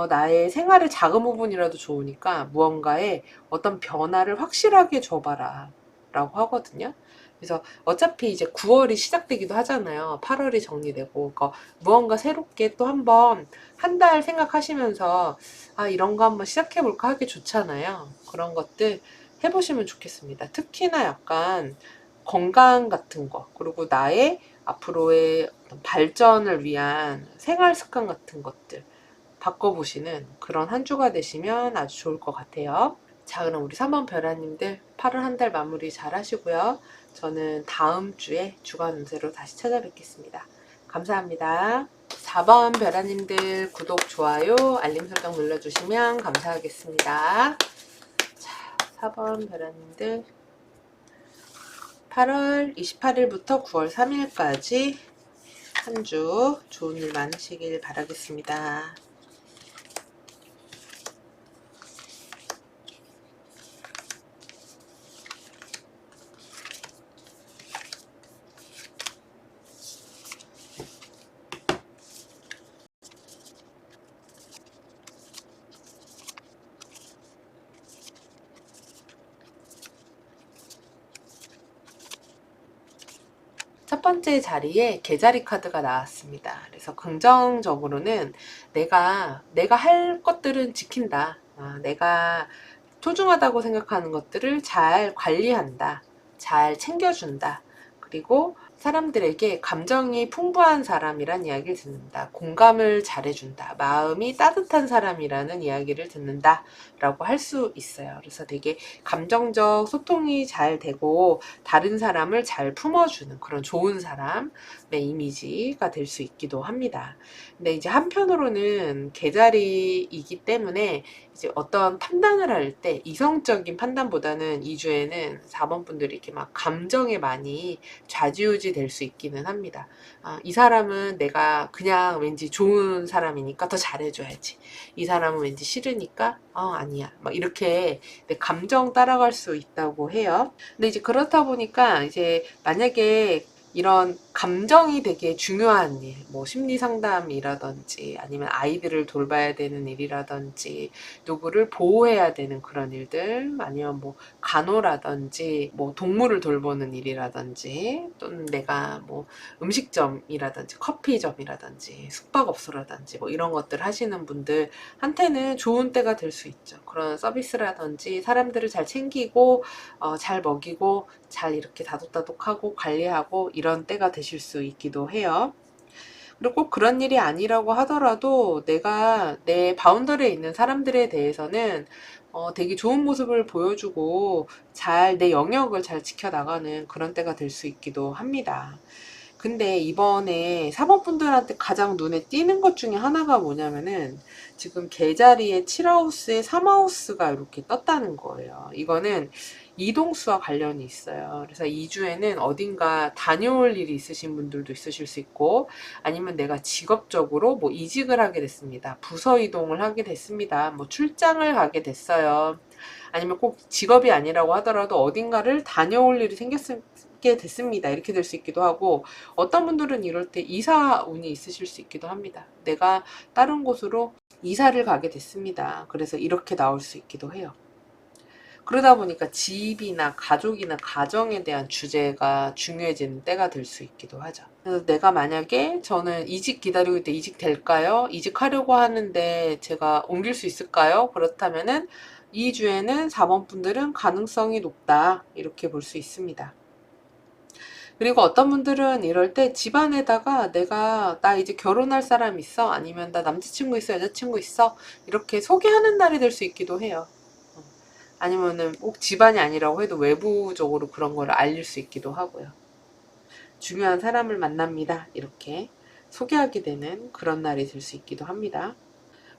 나의 생활의 작은 부분이라도 좋으니까 무언가에 어떤 변화를 확실하게 줘봐라 라고 하거든요. 그래서 어차피 이제 9월이 시작되기도 하잖아요. 8월이 정리되고 그러니까 무언가 새롭게 또 한번 한 달 생각하시면서 이런 거 한번 시작해볼까 하기 좋잖아요. 그런 것들 해보시면 좋겠습니다. 특히나 약간 건강 같은 거 그리고 나의 앞으로의 어떤 발전을 위한 생활 습관 같은 것들 바꿔보시는 그런 한 주가 되시면 아주 좋을 것 같아요. 자, 그럼 우리 3번 별아님들 8월 한 달 마무리 잘 하시고요. 저는 다음 주에 주간 운세로 다시 찾아뵙겠습니다. 감사합니다. 4번 별아님들 구독, 좋아요, 알림 설정 눌러주시면 감사하겠습니다. 자, 4번 별아님들 8월 28일부터 9월 3일까지 한 주 좋은 일 많으시길 바라겠습니다. 첫 번째 자리에 개자리 카드가 나왔습니다. 그래서 긍정적으로는 내가 할 것들은 지킨다. 내가 소중하다고 생각하는 것들을 잘 관리한다. 잘 챙겨준다. 그리고 사람들에게 감정이 풍부한 사람이란 이야기를 듣는다. 공감을 잘해준다. 마음이 따뜻한 사람이라는 이야기를 듣는다. 라고 할 수 있어요. 그래서 되게 감정적 소통이 잘 되고 다른 사람을 잘 품어주는 그런 좋은 사람의 이미지가 될 수 있기도 합니다. 근데 이제 한편으로는 계자리이기 때문에 이제 어떤 판단을 할 때 이성적인 판단보다는 이 주에는 4번 분들이 이렇게 막 감정에 많이 좌지우지 될 수 있기는 합니다. 이 사람은 내가 그냥 왠지 좋은 사람이니까 더 잘해줘야지. 이 사람은 왠지 싫으니까 아니야. 막 이렇게 내 감정 따라갈 수 있다고 해요. 근데 이제 그렇다 보니까 이제 만약에 이런 감정이 되게 중요한 일, 뭐 심리 상담이라든지 아니면 아이들을 돌봐야 되는 일이라든지 누구를 보호해야 되는 그런 일들, 아니면 뭐 간호라든지 뭐 동물을 돌보는 일이라든지 또는 내가 뭐 음식점이라든지 커피점이라든지 숙박업소라든지 뭐 이런 것들 하시는 분들한테는 좋은 때가 될 수 있죠. 그런 서비스라든지 사람들을 잘 챙기고 잘 먹이고 잘 이렇게 다독다독하고 관리하고 이런 때가 되실 수 있기도 해요. 그리고 꼭 그런 일이 아니라고 하더라도 내가 내 바운더리에 있는 사람들에 대해서는 되게 좋은 모습을 보여주고 잘 내 영역을 잘 지켜나가는 그런 때가 될 수 있기도 합니다. 근데 이번에 사모분들한테 가장 눈에 띄는 것 중에 하나가 뭐냐면은 지금 계자리에 7하우스에 3하우스가 이렇게 떴다는 거예요. 이거는 이동수와 관련이 있어요. 그래서 2주에는 어딘가 다녀올 일이 있으신 분들도 있으실 수 있고 아니면 내가 직업적으로 뭐 이직을 하게 됐습니다. 부서 이동을 하게 됐습니다. 뭐 출장을 가게 됐어요. 아니면 꼭 직업이 아니라고 하더라도 어딘가를 다녀올 일이 생겼게 됐습니다. 이렇게 될 수 있기도 하고 어떤 분들은 이럴 때 이사 운이 있으실 수 있기도 합니다. 내가 다른 곳으로 이사를 가게 됐습니다. 그래서 이렇게 나올 수 있기도 해요. 그러다 보니까 집이나 가족이나 가정에 대한 주제가 중요해지는 때가 될 수 있기도 하죠. 그래서 내가 만약에 저는 이직 기다리고 있는데 이직 될까요? 이직하려고 하는데 제가 옮길 수 있을까요? 그렇다면은 이 주에는 4번 분들은 가능성이 높다. 이렇게 볼 수 있습니다. 그리고 어떤 분들은 이럴 때 집안에다가 나 이제 결혼할 사람 있어? 아니면 나 남자친구 있어? 여자친구 있어? 이렇게 소개하는 날이 될 수 있기도 해요. 아니면은 꼭 집안이 아니라고 해도 외부적으로 그런 거를 알릴 수 있기도 하고요. 중요한 사람을 만납니다. 이렇게 소개하게 되는 그런 날이 될 수 있기도 합니다.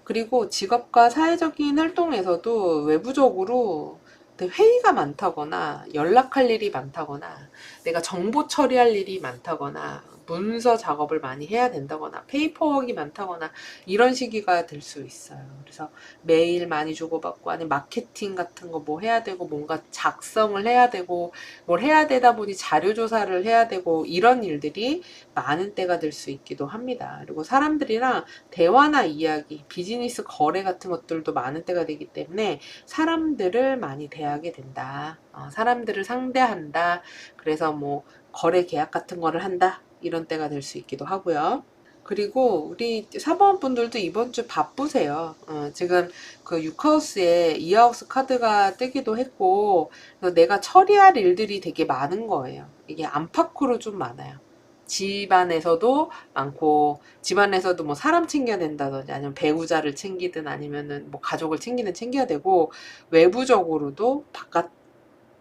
그리고 직업과 사회적인 활동에서도 외부적으로 회의가 많다거나 연락할 일이 많다거나 내가 정보 처리할 일이 많다거나 문서 작업을 많이 해야 된다거나 페이퍼워크가 많다거나 이런 시기가 될 수 있어요. 그래서 메일 많이 주고받고 아니면 마케팅 같은 거 뭐 해야 되고 뭔가 작성을 해야 되고 뭘 해야 되다 보니 자료 조사를 해야 되고 이런 일들이 많은 때가 될 수 있기도 합니다. 그리고 사람들이랑 대화나 이야기, 비즈니스 거래 같은 것들도 많은 때가 되기 때문에 사람들을 많이 대하게 된다. 사람들을 상대한다. 그래서 뭐 거래 계약 같은 거를 한다. 이런 때가 될 수 있기도 하고요. 그리고 우리 사모분들도 이번 주 바쁘세요. 지금 그 6하우스에 2하우스 카드가 뜨기도 했고 내가 처리할 일들이 되게 많은 거예요. 이게 안팎으로 좀 많아요. 집안에서도 많고 집안에서도 뭐 사람 챙겨야 된다든지 아니면 배우자를 챙기든 아니면은 뭐 가족을 챙겨야 되고 외부적으로도 바깥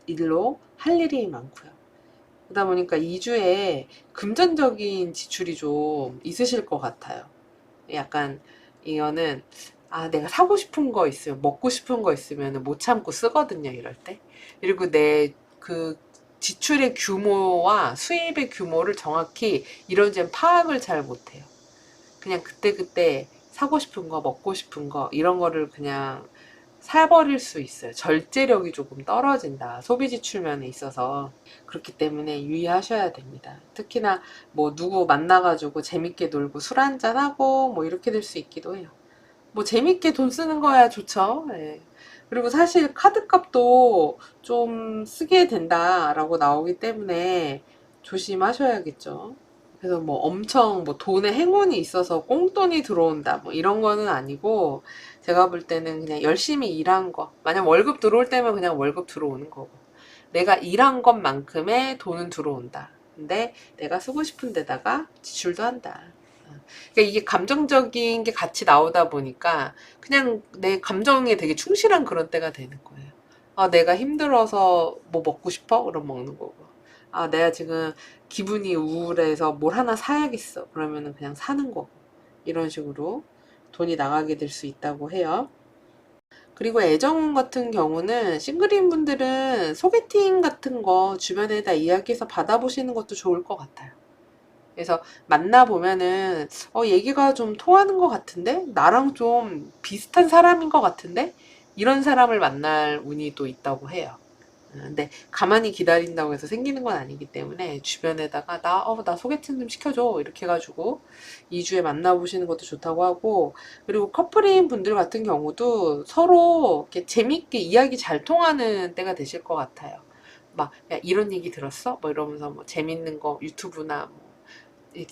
일로 할 일이 많고요. 그러다 보니까 2주에 금전적인 지출이 좀 있으실 것 같아요. 약간 이거는 내가 사고 싶은 거 있으면 먹고 싶은 거 있으면 못 참고 쓰거든요. 이럴 때. 그리고 내 그 지출의 규모와 수입의 규모를 정확히 이런저런 파악을 잘 못해요. 그냥 그때그때 사고 싶은 거 먹고 싶은 거 이런 거를 그냥 사버릴 수 있어요. 절제력이 조금 떨어진다. 소비 지출면에 있어서. 그렇기 때문에 유의하셔야 됩니다. 특히나 뭐 누구 만나가지고 재밌게 놀고 술 한잔하고 뭐 이렇게 될 수 있기도 해요. 뭐 재밌게 돈 쓰는 거야 좋죠. 예. 그리고 사실 카드값도 좀 쓰게 된다라고 나오기 때문에 조심하셔야겠죠. 그래서 뭐 엄청 뭐 돈에 행운이 있어서 꽁돈이 들어온다 뭐 이런 거는 아니고 제가 볼 때는 그냥 열심히 일한 거 만약 월급 들어올 때면 그냥 월급 들어오는 거고 내가 일한 것만큼의 돈은 들어온다. 근데 내가 쓰고 싶은 데다가 지출도 한다. 그러니까 이게 감정적인 게 같이 나오다 보니까 그냥 내 감정에 되게 충실한 그런 때가 되는 거예요. 아, 내가 힘들어서 뭐 먹고 싶어? 그럼 먹는 거고. 아, 내가 지금 기분이 우울해서 뭘 하나 사야겠어. 그러면은 그냥 사는 거고. 이런 식으로 돈이 나가게 될 수 있다고 해요. 그리고 애정 같은 경우는 싱글인 분들은 소개팅 같은 거 주변에다 이야기해서 받아보시는 것도 좋을 것 같아요. 그래서 만나보면은 얘기가 좀 통하는 것 같은데 나랑 좀 비슷한 사람인 것 같은데 이런 사람을 만날 운이 또 있다고 해요. 근데 가만히 기다린다고 해서 생기는 건 아니기 때문에 주변에다가 나 소개팅 좀 시켜줘 이렇게 해가지고 2주에 만나보시는 것도 좋다고 하고, 그리고 커플인 분들 같은 경우도 서로 이렇게 재밌게 이야기 잘 통하는 때가 되실 것 같아요. 막 야, 이런 얘기 들었어? 뭐 이러면서 뭐 재밌는 거 유튜브나 뭐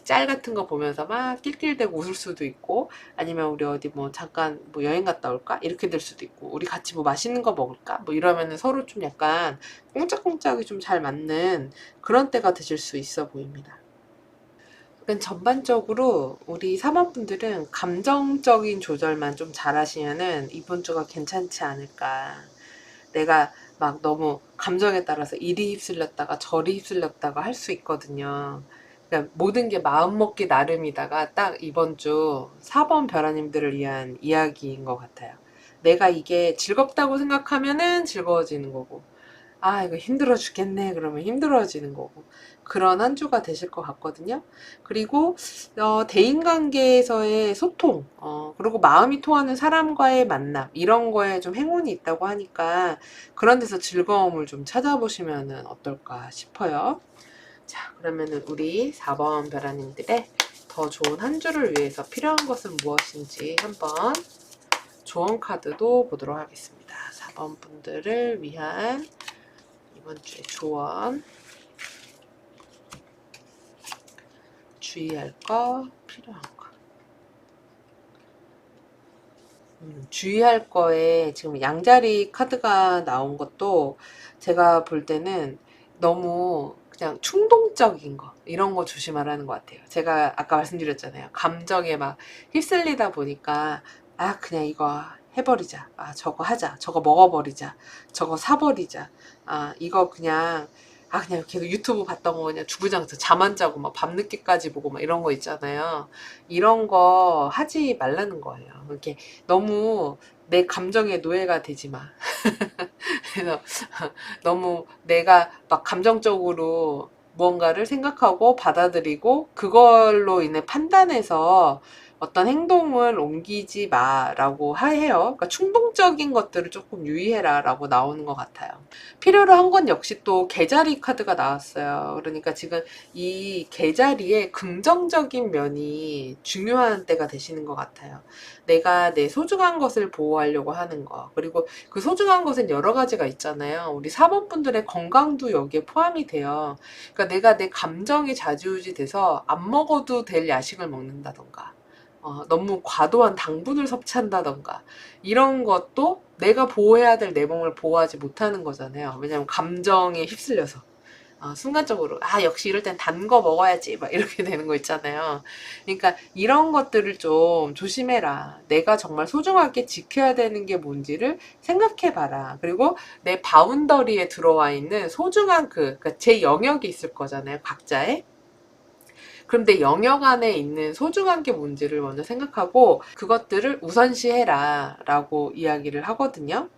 짤 같은 거 보면서 막 낄낄대고 웃을 수도 있고, 아니면 우리 어디 뭐 잠깐 뭐 여행 갔다 올까? 이렇게 될 수도 있고, 우리 같이 뭐 맛있는 거 먹을까? 뭐 이러면은 서로 좀 약간 꽁짝꽁짝이 좀 잘 맞는 그런 때가 되실 수 있어 보입니다. 그러니까 전반적으로 우리 사모분들은 감정적인 조절만 좀 잘하시면은 이번 주가 괜찮지 않을까. 내가 막 너무 감정에 따라서 이리 휩쓸렸다가 저리 휩쓸렸다가 할 수 있거든요. 그러니까 모든 게 마음먹기 나름이다가 딱 이번 주 4번 별아님들을 위한 이야기인 것 같아요. 내가 이게 즐겁다고 생각하면은 즐거워지는 거고, 아, 이거 힘들어 죽겠네. 그러면 힘들어지는 거고. 그런 한 주가 되실 것 같거든요. 그리고, 대인관계에서의 소통, 그리고 마음이 통하는 사람과의 만남, 이런 거에 좀 행운이 있다고 하니까 그런 데서 즐거움을 좀 찾아보시면 어떨까 싶어요. 자, 그러면은 우리 4번 별아님들의 더 좋은 한 주를 위해서 필요한 것은 무엇인지 한번 조언 카드도 보도록 하겠습니다. 4번 분들을 위한 이번 주에 조언, 주의할 거, 필요한 거. 주의할 거에 지금 양자리 카드가 나온 것도 제가 볼 때는 너무 그냥 충동적인 거, 이런 거 조심하라는 것 같아요. 제가 아까 말씀드렸잖아요. 감정에 막 휩쓸리다 보니까, 아, 그냥 이거 해버리자. 아, 저거 하자. 저거 먹어버리자. 저거 사버리자. 아, 이거 그냥, 아, 그냥 계속 유튜브 봤던 거 그냥 주구장창 잠 안 자고 막 밤늦게까지 보고 막 이런 거 있잖아요. 이런 거 하지 말라는 거예요. 이렇게 너무 내 감정의 노예가 되지 마. 그래서 너무 내가 막 감정적으로 무언가를 생각하고 받아들이고 그걸로 인해 판단해서 어떤 행동을 옮기지 마라고 해요. 그러니까 충동적인 것들을 조금 유의해라라고 나오는 것 같아요. 필요로 한 건 역시 또 개자리 카드가 나왔어요. 그러니까 지금 이 개자리의 긍정적인 면이 중요한 때가 되시는 것 같아요. 내가 내 소중한 것을 보호하려고 하는 거. 그리고 그 소중한 것은 여러 가지가 있잖아요. 우리 사모분들의 건강도 여기에 포함이 돼요. 그러니까 내가 내 감정이 좌지우지 돼서 안 먹어도 될 야식을 먹는다던가. 너무 과도한 당분을 섭취한다던가 이런 것도 내가 보호해야 될 내 몸을 보호하지 못하는 거잖아요. 왜냐면 감정에 휩쓸려서 순간적으로 역시 이럴 땐 단 거 먹어야지 막 이렇게 되는 거 있잖아요. 그러니까 이런 것들을 좀 조심해라. 내가 정말 소중하게 지켜야 되는 게 뭔지를 생각해 봐라. 그리고 내 바운더리에 들어와 있는 소중한 그러니까 제 영역이 있을 거잖아요. 각자의. 그럼 내 영역 안에 있는 소중한 게 뭔지를 먼저 생각하고 그것들을 우선시해라 라고 이야기를 하거든요.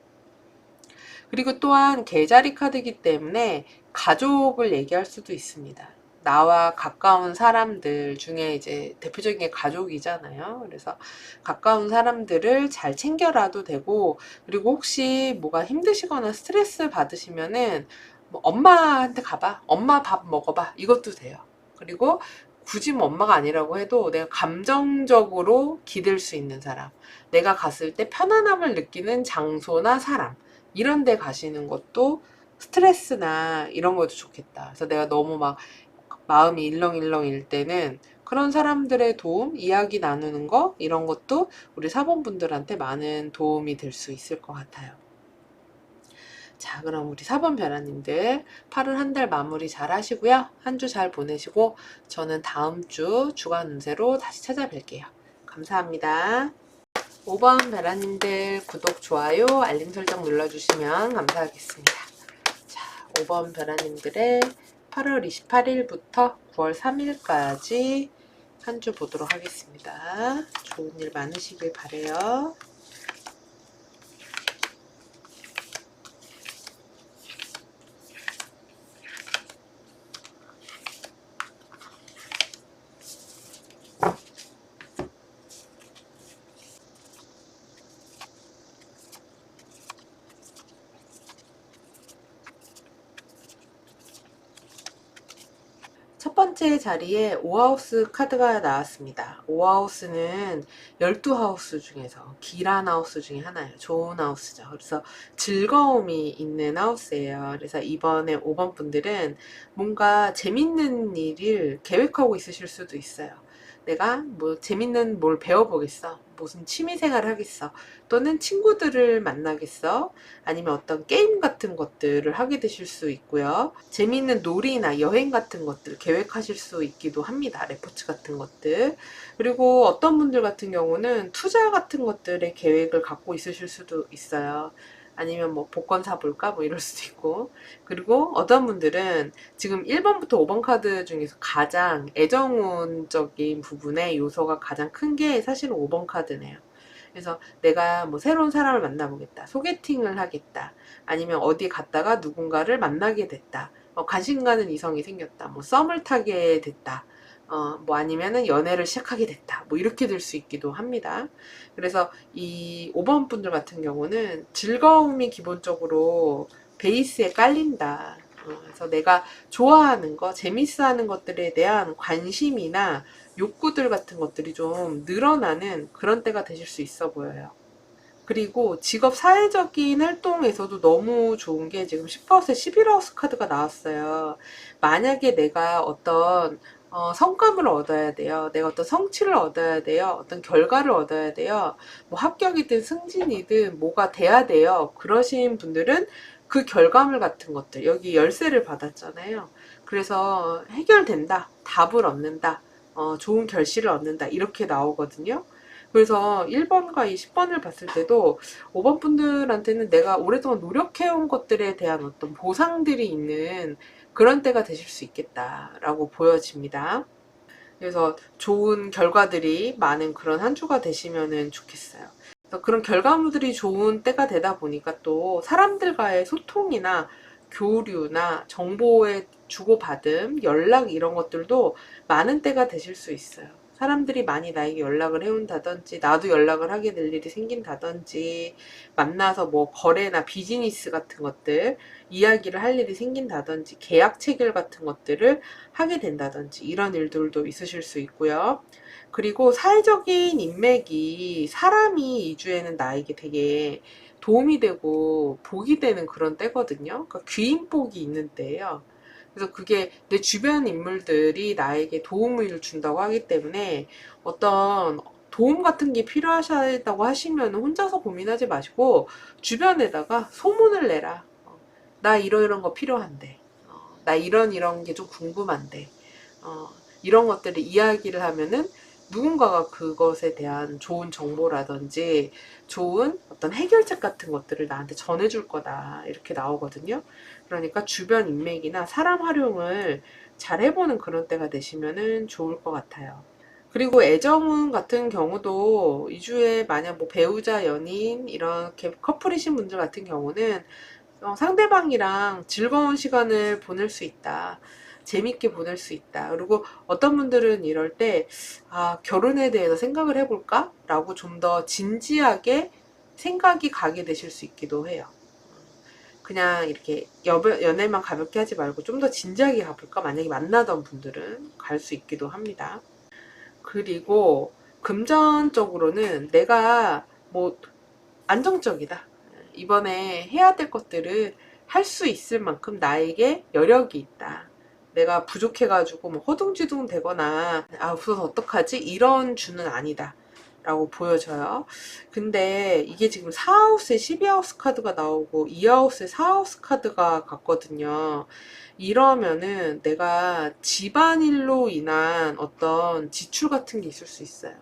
그리고 또한 개자리 카드이기 때문에 가족을 얘기할 수도 있습니다. 나와 가까운 사람들 중에 이제 대표적인 게 가족이잖아요. 그래서 가까운 사람들을 잘 챙겨라도 되고, 그리고 혹시 뭐가 힘드시거나 스트레스 받으시면은 뭐 엄마한테 가봐. 엄마 밥 먹어봐. 이것도 돼요. 그리고 굳이 뭐 엄마가 아니라고 해도 내가 감정적으로 기댈 수 있는 사람, 내가 갔을 때 편안함을 느끼는 장소나 사람, 이런 데 가시는 것도 스트레스나 이런 것도 좋겠다. 그래서 내가 너무 막 마음이 일렁일렁일 때는 그런 사람들의 도움, 이야기 나누는 거, 이런 것도 우리 사본분들한테 많은 도움이 될 수 있을 것 같아요. 자, 그럼 우리 4번 벼라님들 8월 한 달 마무리 잘 하시고요. 한 주 잘 보내시고 저는 다음 주 주간 운세로 다시 찾아뵐게요. 감사합니다. 5번 벼라님들 구독, 좋아요, 알림 설정 눌러주시면 감사하겠습니다. 자, 5번 벼라님들의 8월 28일부터 9월 3일까지 한 주 보도록 하겠습니다. 좋은 일 많으시길 바래요. 첫 번째 자리에 5하우스 카드가 나왔습니다. 5하우스는 12하우스 중에서 길한 하우스 중에 하나예요. 좋은 하우스죠. 그래서 즐거움이 있는 하우스예요. 그래서 이번에 5번 분들은 뭔가 재밌는 일을 계획하고 있으실 수도 있어요. 내가 뭐 재밌는 뭘 배워보겠어. 무슨 취미생활을 하겠어. 또는 친구들을 만나겠어. 아니면 어떤 게임 같은 것들을 하게 되실 수 있고요. 재미있는 놀이나 여행 같은 것들 계획하실 수 있기도 합니다. 레포츠 같은 것들. 그리고 어떤 분들 같은 경우는 투자 같은 것들의 계획을 갖고 있으실 수도 있어요. 아니면 뭐 복권 사볼까 뭐 이럴 수도 있고. 그리고 어떤 분들은 지금 1번부터 5번 카드 중에서 가장 애정운적인 부분의 요소가 가장 큰 게 사실은 5번 카드네요. 그래서 내가 뭐 새로운 사람을 만나보겠다, 소개팅을 하겠다, 아니면 어디 갔다가 누군가를 만나게 됐다, 관심 가는 이성이 생겼다, 뭐 썸을 타게 됐다, 뭐 아니면은 연애를 시작하게 됐다, 뭐 이렇게 될 수 있기도 합니다. 그래서 이 5번 분들 같은 경우는 즐거움이 기본적으로 베이스에 깔린다. 그래서 내가 좋아하는 거, 재밌어 하는 것들에 대한 관심이나 욕구들 같은 것들이 좀 늘어나는 그런 때가 되실 수 있어 보여요. 그리고 직업 사회적인 활동에서도 너무 좋은 게 지금 10하우스에 11하우스 카드가 나왔어요. 만약에 내가 어떤 성과물을 얻어야 돼요. 내가 어떤 성취를 얻어야 돼요. 어떤 결과를 얻어야 돼요. 뭐 합격이든 승진이든 뭐가 돼야 돼요. 그러신 분들은 그 결과물 같은 것들, 여기 열쇠를 받았잖아요. 그래서 해결된다, 답을 얻는다, 좋은 결실을 얻는다, 이렇게 나오거든요. 그래서 1번과 이 10번을 봤을 때도 5번 분들한테는 내가 오랫동안 노력해온 것들에 대한 어떤 보상들이 있는 그런 때가 되실 수 있겠다라고 보여집니다. 그래서 좋은 결과들이 많은 그런 한 주가 되시면 좋겠어요. 그래서 그런 결과물들이 좋은 때가 되다 보니까 또 사람들과의 소통이나 교류나 정보의 주고받음, 연락 이런 것들도 많은 때가 되실 수 있어요. 사람들이 많이 나에게 연락을 해온다든지, 나도 연락을 하게 될 일이 생긴다든지, 만나서 뭐 거래나 비즈니스 같은 것들, 이야기를 할 일이 생긴다든지, 계약 체결 같은 것들을 하게 된다든지, 이런 일들도 있으실 수 있고요. 그리고 사회적인 인맥이 사람이 이 주에는 나에게 되게 도움이 되고 복이 되는 그런 때거든요. 그러니까 귀인복이 있는 때예요. 그래서 그게 내 주변 인물들이 나에게 도움을 준다고 하기 때문에 어떤 도움 같은 게 필요하다고 하시면 혼자서 고민하지 마시고 주변에다가 소문을 내라. 나 이런 거 필요한데. 나 이런 게 좀 궁금한데. 이런 것들을 이야기를 하면은 누군가가 그것에 대한 좋은 정보라든지 좋은 어떤 해결책 같은 것들을 나한테 전해줄 거다. 이렇게 나오거든요. 그러니까 주변 인맥이나 사람 활용을 잘 해보는 그런 때가 되시면은 좋을 것 같아요. 그리고 애정운 같은 경우도 이 주에 만약 뭐 배우자, 연인 이렇게 커플이신 분들 같은 경우는 상대방이랑 즐거운 시간을 보낼 수 있다. 재밌게 보낼 수 있다. 그리고 어떤 분들은 이럴 때, 결혼에 대해서 생각을 해볼까? 라고 좀 더 진지하게 생각이 가게 되실 수 있기도 해요. 그냥 이렇게 연애만 가볍게 하지 말고 좀 더 진지하게 가볼까? 만약에 만나던 분들은 갈 수 있기도 합니다. 그리고 금전적으로는 내가 뭐 안정적이다. 이번에 해야 될 것들을 할 수 있을 만큼 나에게 여력이 있다. 내가 부족해가지고 뭐 허둥지둥 되거나, 없어서 어떡하지? 이런 주는 아니다. 라고 보여져요. 근데 이게 지금 4하우스에 12하우스 카드가 나오고 2하우스에 4하우스 카드가 갔거든요. 이러면은 내가 집안일로 인한 어떤 지출 같은 게 있을 수 있어요.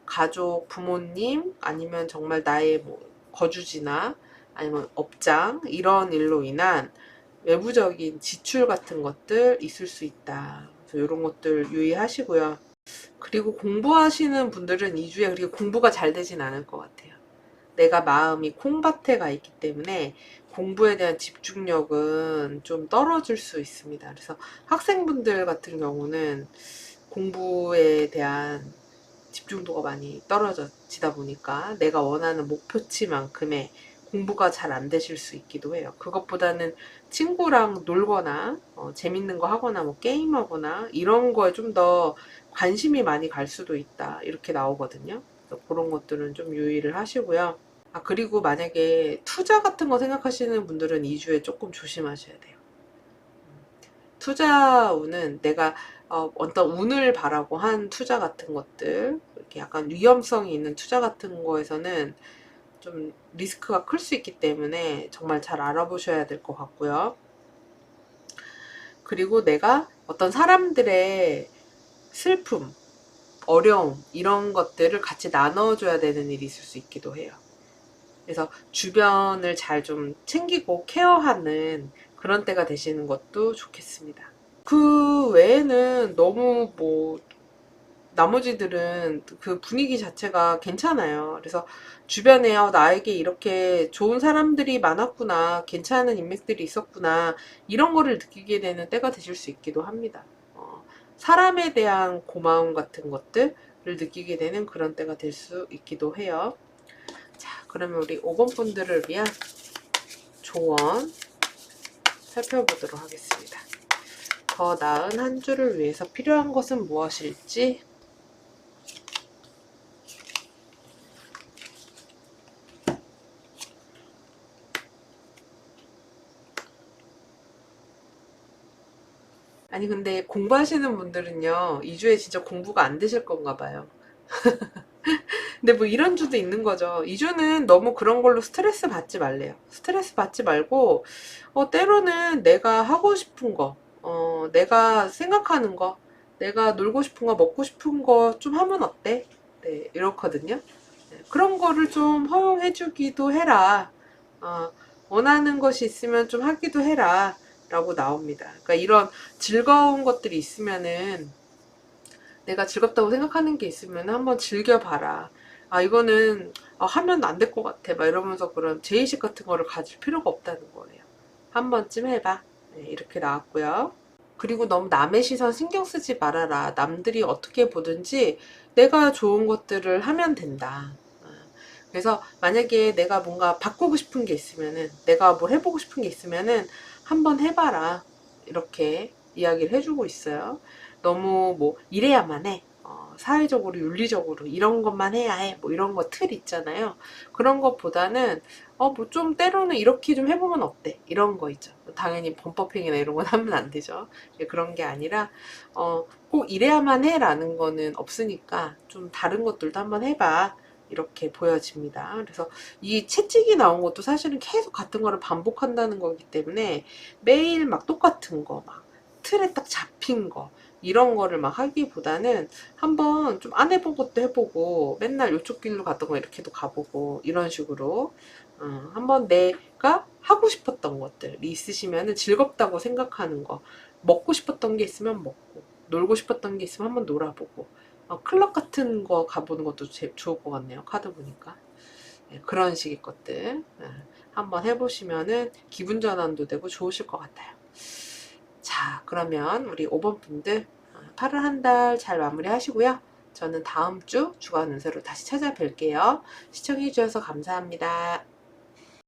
가족, 부모님, 아니면 정말 나의 뭐 거주지나 아니면 업장 이런 일로 인한 외부적인 지출 같은 것들 있을 수 있다. 그래서 이런 것들 유의하시고요. 그리고 공부하시는 분들은 2주에 그렇게 공부가 잘 되진 않을 것 같아요. 내가 마음이 콩밭에 가 있기 때문에 공부에 대한 집중력은 좀 떨어질 수 있습니다. 그래서 학생분들 같은 경우는 공부에 대한 집중도가 많이 떨어지다 보니까 내가 원하는 목표치만큼의 공부가 잘 안 되실 수 있기도 해요. 그것보다는 친구랑 놀거나 재밌는 거 하거나 뭐 게임하거나 이런 거에 좀 더 관심이 많이 갈 수도 있다. 이렇게 나오거든요. 그래서 그런 것들은 좀 유의를 하시고요. 아, 그리고 만약에 투자 같은 거 생각하시는 분들은 2주에 조금 조심하셔야 돼요. 투자 운은 내가 어떤 운을 바라고 한 투자 같은 것들, 이렇게 약간 위험성이 있는 투자 같은 거에서는 좀 리스크가 클 수 있기 때문에 정말 잘 알아보셔야 될 것 같고요. 그리고 내가 어떤 사람들의 슬픔, 어려움, 이런 것들을 같이 나눠줘야 되는 일이 있을 수 있기도 해요. 그래서 주변을 잘 좀 챙기고 케어하는 그런 때가 되시는 것도 좋겠습니다. 그 외에는 너무 뭐 나머지들은 그 분위기 자체가 괜찮아요. 그래서 주변에 나에게 이렇게 좋은 사람들이 많았구나, 괜찮은 인맥들이 있었구나, 이런 거를 느끼게 되는 때가 되실 수 있기도 합니다. 사람에 대한 고마움 같은 것들을 느끼게 되는 그런 때가 될 수 있기도 해요. 자, 그러면 우리 5번 분들을 위한 조언 살펴보도록 하겠습니다. 더 나은 한 주를 위해서 필요한 것은 무엇일지. 아니 근데 공부하시는 분들은요 2주에 진짜 공부가 안 되실 건가 봐요. 근데 뭐 이런 주도 있는 거죠. 2주는 너무 그런 걸로 스트레스 받지 말래요. 스트레스 받지 말고 때로는 내가 하고 싶은 거, 내가 생각하는 거, 내가 놀고 싶은 거, 먹고 싶은 거 좀 하면 어때? 네, 이렇거든요. 네, 그런 거를 좀 허용해주기도 해라. 어, 원하는 것이 있으면 좀 하기도 해라. 라고 나옵니다. 그러니까 이런 즐거운 것들이 있으면은 내가 즐겁다고 생각하는 게 있으면 한번 즐겨봐라. 아, 이거는 하면 안 될 것 같아. 막 이러면서 그런 제의식 같은 거를 가질 필요가 없다는 거예요. 한 번쯤 해봐. 네, 이렇게 나왔고요. 그리고 너무 남의 시선 신경 쓰지 말아라. 남들이 어떻게 보든지 내가 좋은 것들을 하면 된다. 그래서 만약에 내가 뭔가 바꾸고 싶은 게 있으면은, 내가 뭘 해보고 싶은 게 있으면은 한번 해봐라. 이렇게 이야기를 해주고 있어요. 너무 뭐 이래야만 해. 사회적으로 윤리적으로 이런 것만 해야 해. 뭐 이런 거 틀 있잖아요. 그런 것보다는 뭐 좀 때로는 이렇게 좀 해보면 어때? 이런 거 있죠. 당연히 범법행위나 이런 건 하면 안 되죠. 그런 게 아니라 꼭 이래야만 해라는 거는 없으니까 좀 다른 것들도 한번 해봐. 이렇게 보여집니다. 그래서 이 채찍이 나온 것도 사실은 계속 같은 거를 반복한다는 거기 때문에 매일 막 똑같은 거, 막 틀에 딱 잡힌 거, 이런 거를 막 하기보다는 한번 좀 안 해본 것도 해보고 맨날 요쪽 길로 갔던 거 이렇게도 가보고 이런 식으로 한번 내가 하고 싶었던 것들이 있으시면 즐겁다고 생각하는 거, 먹고 싶었던 게 있으면 먹고 놀고 싶었던 게 있으면 한번 놀아보고 클럽 같은 거 가보는 것도 좋을 것 같네요. 카드 보니까. 네, 그런 식의 것들 한번 해보시면은 기분 전환도 되고 좋으실 것 같아요. 자, 그러면 우리 5번 분들 8월 한 달 잘 마무리 하시고요. 저는 다음 주 주간 운세로 다시 찾아뵐게요. 시청해주셔서 감사합니다.